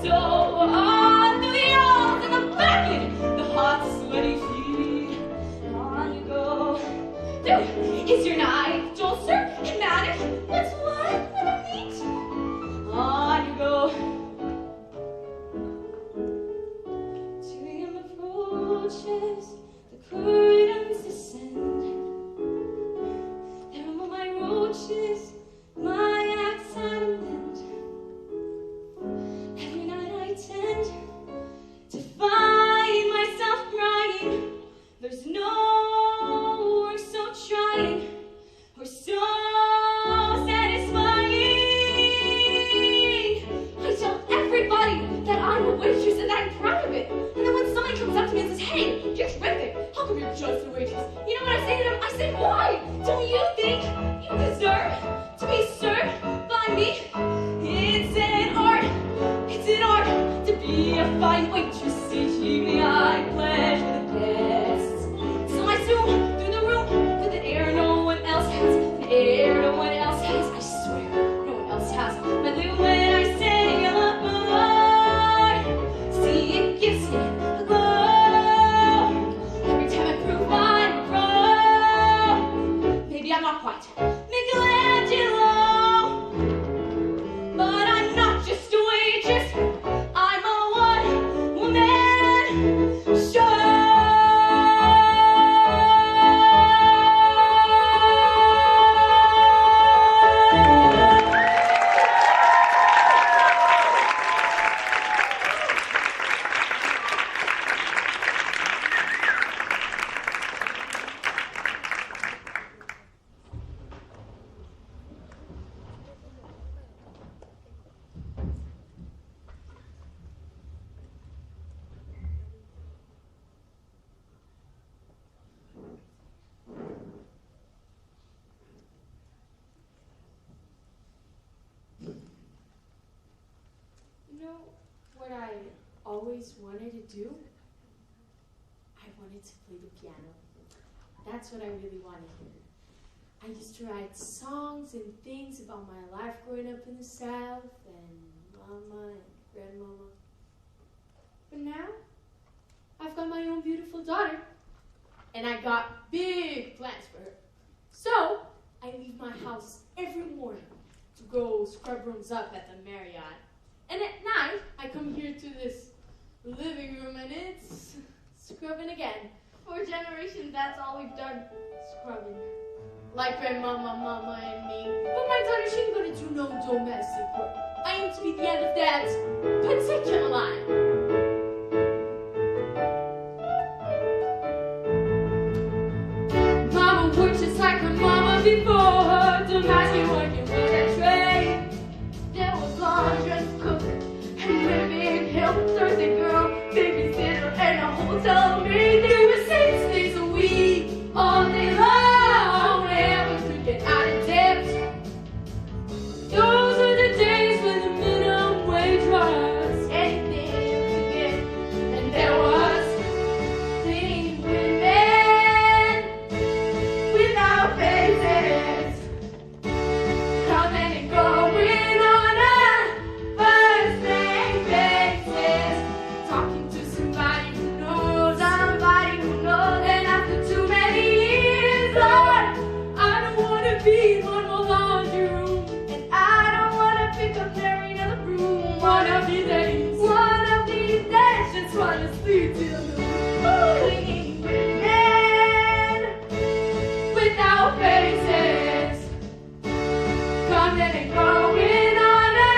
So on through the halls and the back in the hot, sweaty heat. On you go. Is your knife, dulcer, and mattock? What's what with the meat? On you go. To him approaches waitress teaching me I pleasure the guests. So I zoom through the room with an air no one else has, an air no one else has. I swear, no one else has. But when I say goodbye, see it gives me a glow. Every time I prove I'm pro, maybe I'm not quite Michelangelo, but I'm not just a waitress. I'm a one-woman show. You know what I always wanted to do? I wanted to play the piano. That's what I really wanted. I used to write songs and things about my life growing up in the South and Mama and Grandmama. But now, I've got my own beautiful daughter, and I got big plans for her. So, I leave my house every morning to go scrub rooms up at the Marriott. And at night, I come here to this living room and it's scrubbing again. For generations, that's all we've done, scrubbing. Like Grandmama, Mama, and me. But my daughter, she ain't gonna do no domestic work. I aim to be the end of that particular line. Mama worked just like her mama before her. Domestic working with a trade. There was laundress, cook, and living help. Thursday girl, babysitter, and a hotel maid. There were 6 days a week, all day long. Never could get out of debt. Those are the days when the minimum wage was anything you could get. And there was things women without faces, coming and going on a first name basis. Talking to somebody who knows, and after too many years, Lord, I don't want to be in one more laundry room, and I don't want to pick up Mary another broom. One of these days, just want to sleep till noon. Clean women without faces, coming and going on a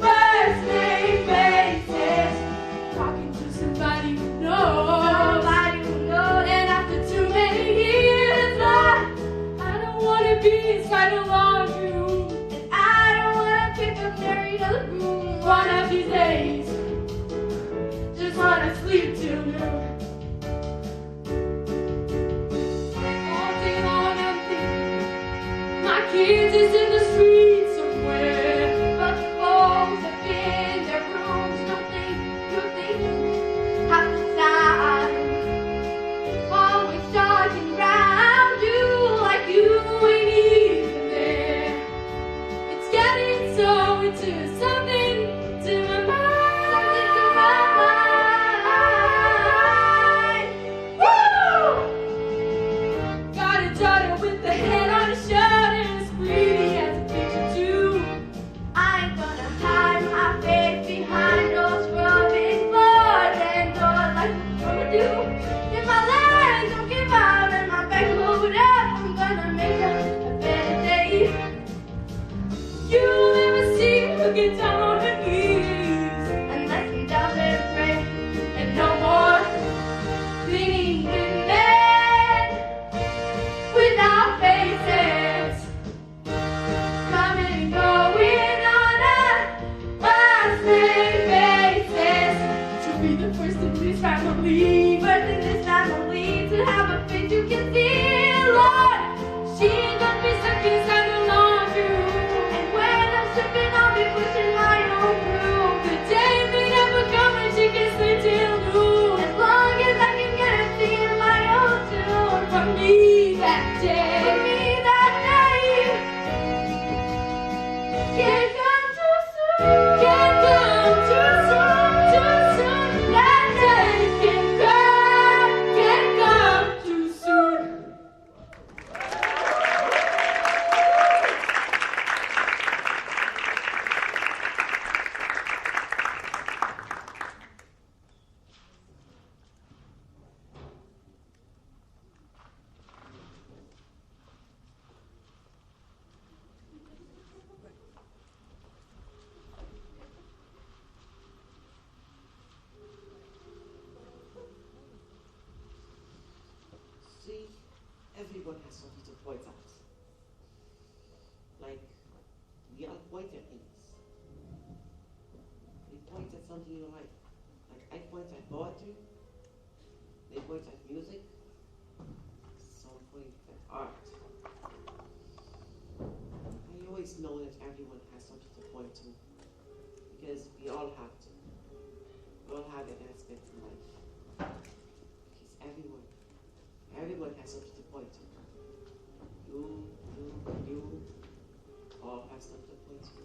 first name basis. Talking to somebody who knows, and after too many years, Lord, I don't want to be inside a laundry room, and I don't want to pick up Mary another broom. One of these days, just want to sleep till noon. All day long I'm thinking, my kids is in the street somewhere, but the folks up in their rooms don't think you're thinking half the time. Always talking round you like you ain't even there. It's getting so into something to my mind. Woo! Got a daughter with the head on her shoulders, pretty as a picture too. I ain't gonna hide my face behind those scrubbing floors and doors like I'm gonna do. If my legs don't give out and my back load up, I'm gonna make a better day. You ever see me looking down you know, like I point at poetry, they point at music, some point at art. I always know that everyone has something to point to, because we all have to. We all have that aspect in life. Because everyone has something to point to. You all have something to point to.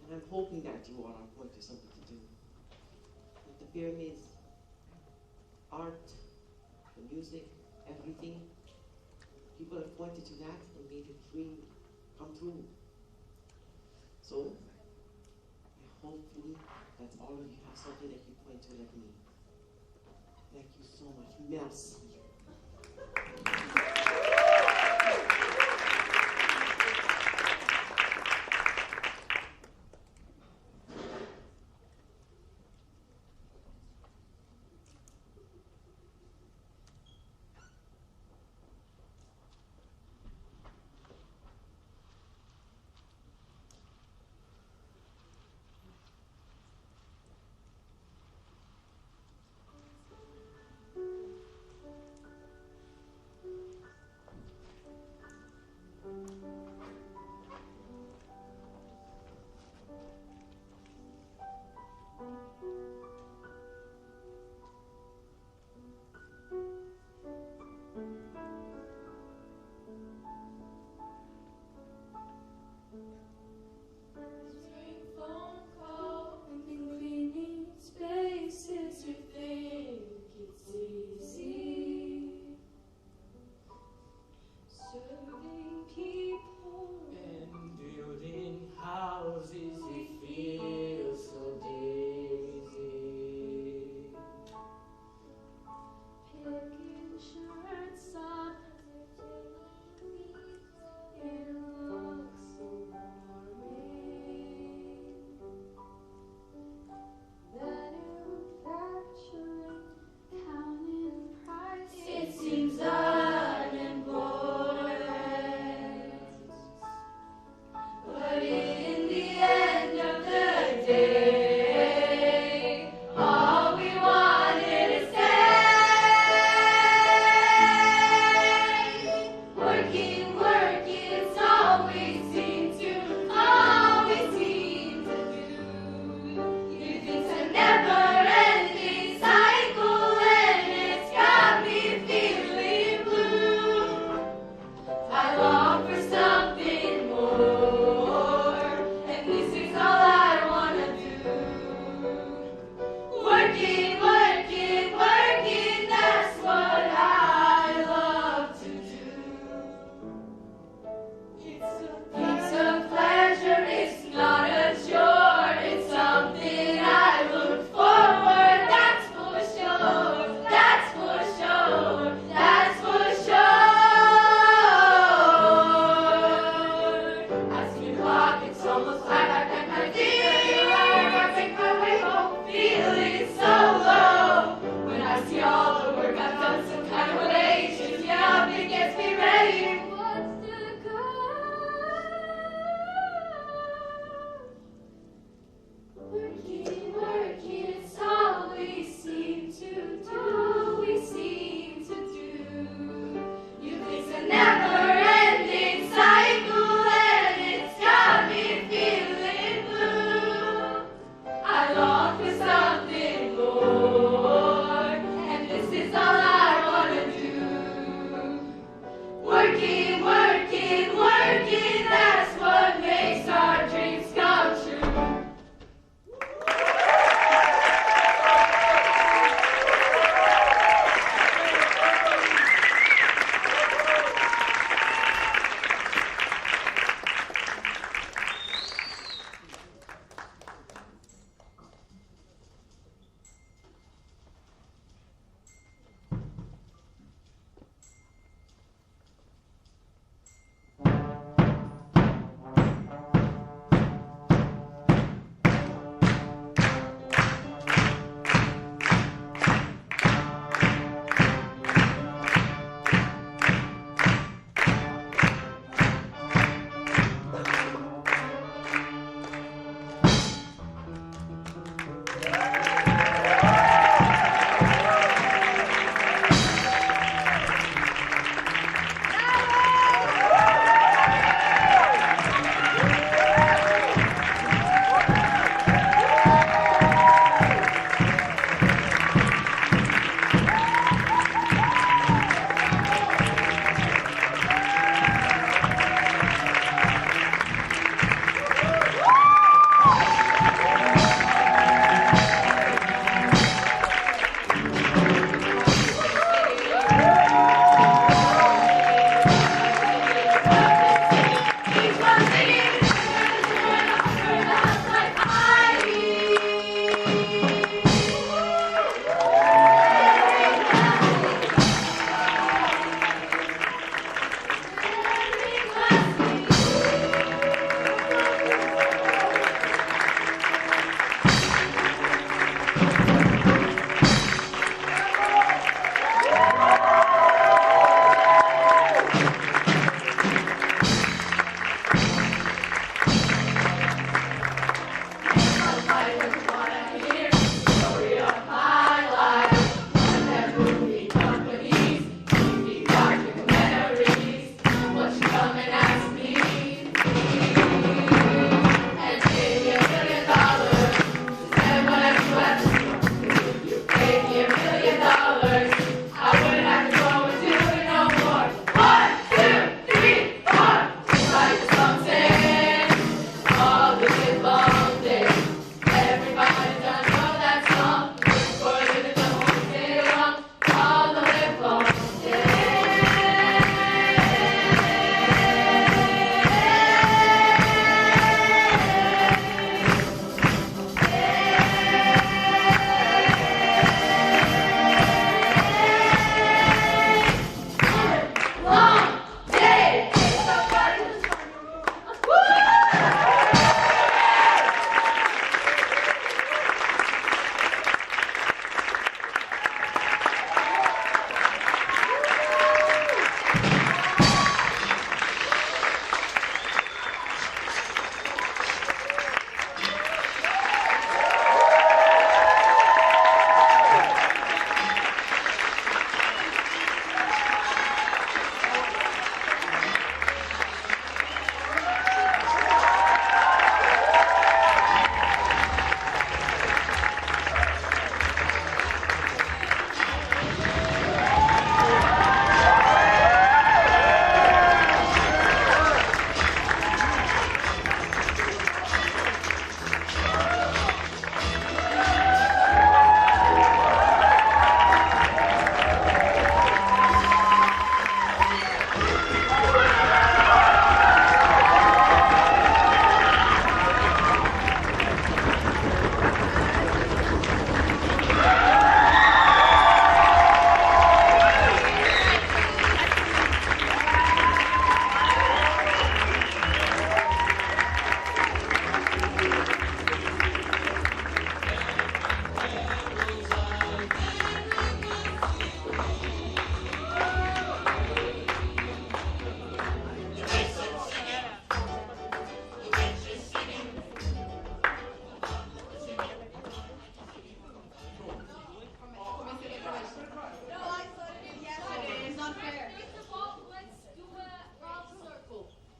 And I'm hoping that you all are pointing to something to do. With the pyramids, art, the music, everything, people have pointed to that and made a dream come true. So, hopefully that all of you have something that you point to like me. Thank you so much. Merci.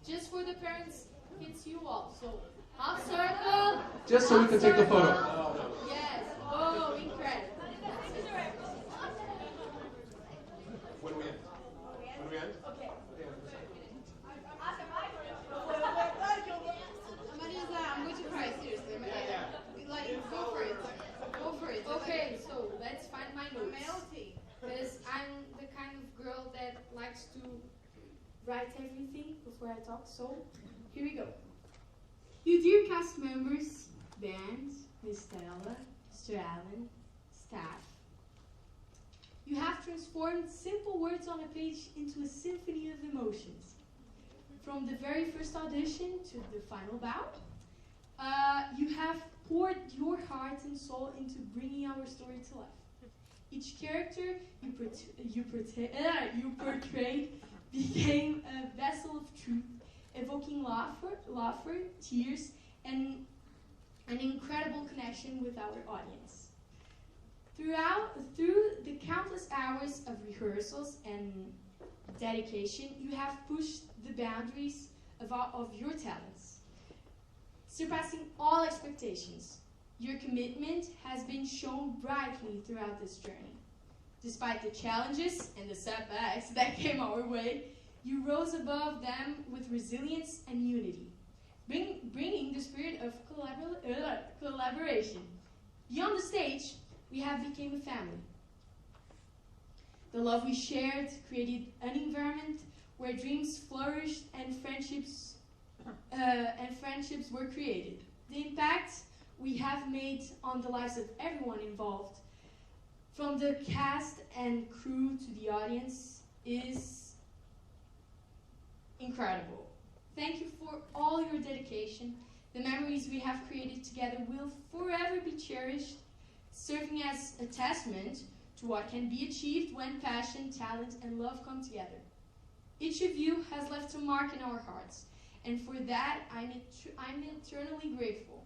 Just for the parents, it's you all. So, half circle. Just so we can take the photo. Yes. Oh, incredible. When we end? When we end? Okay. Marisa, I'm going to cry, seriously. Like, go for it. Go for it. Okay, so let's find my notes. Melty. Because I'm the kind of girl that likes to write everything before I talk, so here we go. You dear cast members, band, Miss Stella, Mr. Allen, staff, you have transformed simple words on a page into a symphony of emotions. From the very first audition to the final bout, you have poured your heart and soul into bringing our story to life. Each character you portrayed became a vessel of truth, evoking laughter, tears, and an incredible connection with our audience. Through the countless hours of rehearsals and dedication, you have pushed the boundaries of your talents, surpassing all expectations. Your commitment has been shown brightly throughout this journey. Despite the challenges and the setbacks that came our way, you rose above them with resilience and unity, bringing the spirit of collaboration. Beyond the stage, we have become a family. The love we shared created an environment where dreams flourished and friendships were created. The impact we have made on the lives of everyone involved, from the cast and crew to the audience, is incredible. Thank you for all your dedication. The memories we have created together will forever be cherished, serving as a testament to what can be achieved when passion, talent, and love come together. Each of you has left a mark in our hearts, and for that I'm eternally grateful.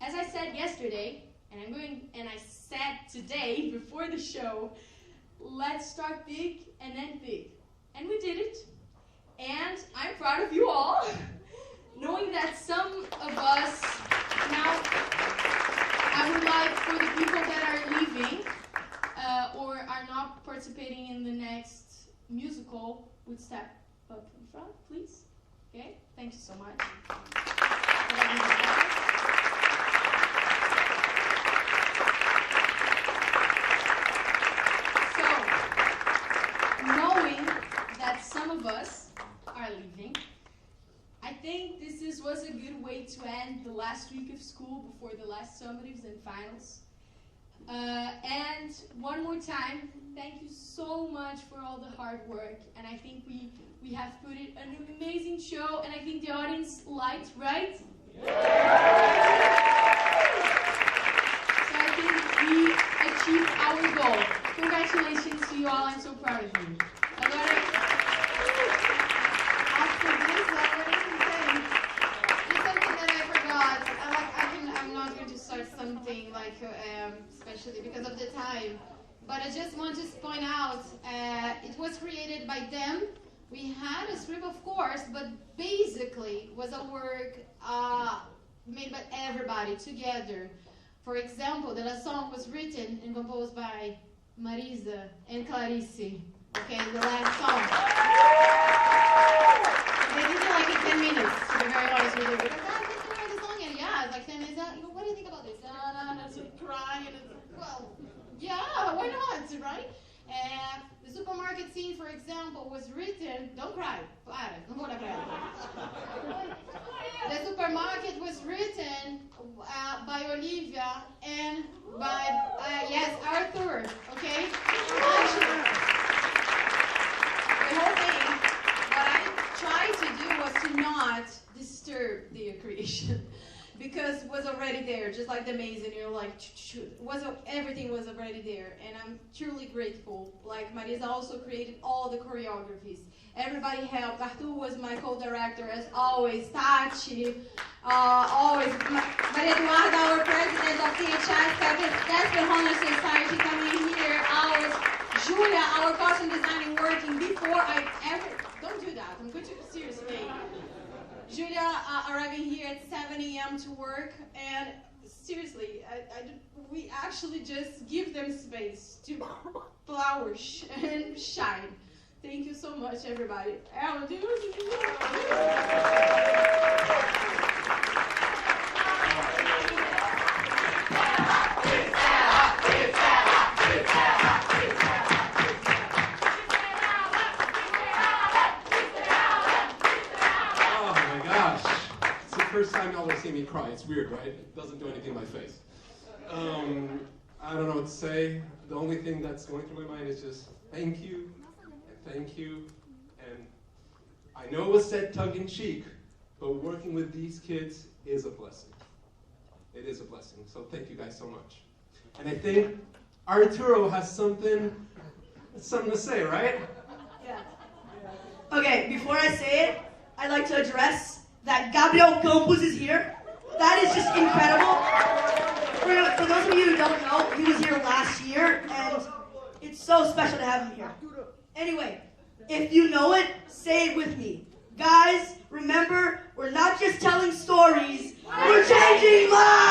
as I said yesterday, and I said today before the show, let's start big and then big. And we did it. And I'm proud of you all, knowing that some of us now, I would like for the people that are leaving or are not participating in the next musical would step up in front, please. Okay? Thank you so much. So, knowing that some of us are leaving, I think this was a good way to end the last week of school before the last summatives and finals. And one more time, thank you so much for all the hard work. And I think we have put it an amazing show, and I think the audience liked, right? So I think we achieved our goal. Congratulations to you all. I'm so proud of you. After this, it's something that I forgot. I'm not going to start something like, especially because of the time. But I just want to point out, it was created by them. We had a script, of course, but basically was a work made by everybody together. For example, the song was written and composed by Marisa and Clarice. Okay, the last song. They did it like in 10 minutes, to be very honest with you. Because I didn't write the song yet. Yeah, it's like 10 minutes. What do you think about this? And it's like crying. And it's, well, yeah, why not, right? The supermarket scene, for example, was written. Don't cry. Não vou olhar pra ela. The supermarket was written by Olivia and by Arthur. Okay. Actually, the whole thing, what I tried to do was to not disturb the creation. Because it was already there, just like the maze, and you're like, everything was already there, and I'm truly grateful. Like, Marisa also created all the choreographies. Everybody helped. Arthur was my co-director, as always. Tati, always. Maria Eduarda, our president of CHI, Casper Honor Society, coming here. Always. Julia, our costume designing, working before I ever. Don't do that. I'm going to seriously. Julia arriving here at 7 a.m. to work, and seriously, we actually just give them space to flourish and shine. Thank you so much, everybody. First time y'all will see me cry. It's weird, right? It doesn't do anything to my face. I don't know what to say. The only thing that's going through my mind is just thank you, and thank you. And I know it was said tongue-in-cheek, but working with these kids is a blessing. It is a blessing. So thank you guys so much. And I think Arturo has something to say, right? Yeah. Okay, before I say it, I'd like to address that Gabriel Campos is here. That is just incredible. For those of you who don't know, he was here last year, and it's so special to have him here. Anyway, if you know it, say it with me. Guys, remember, we're not just telling stories, we're changing lives!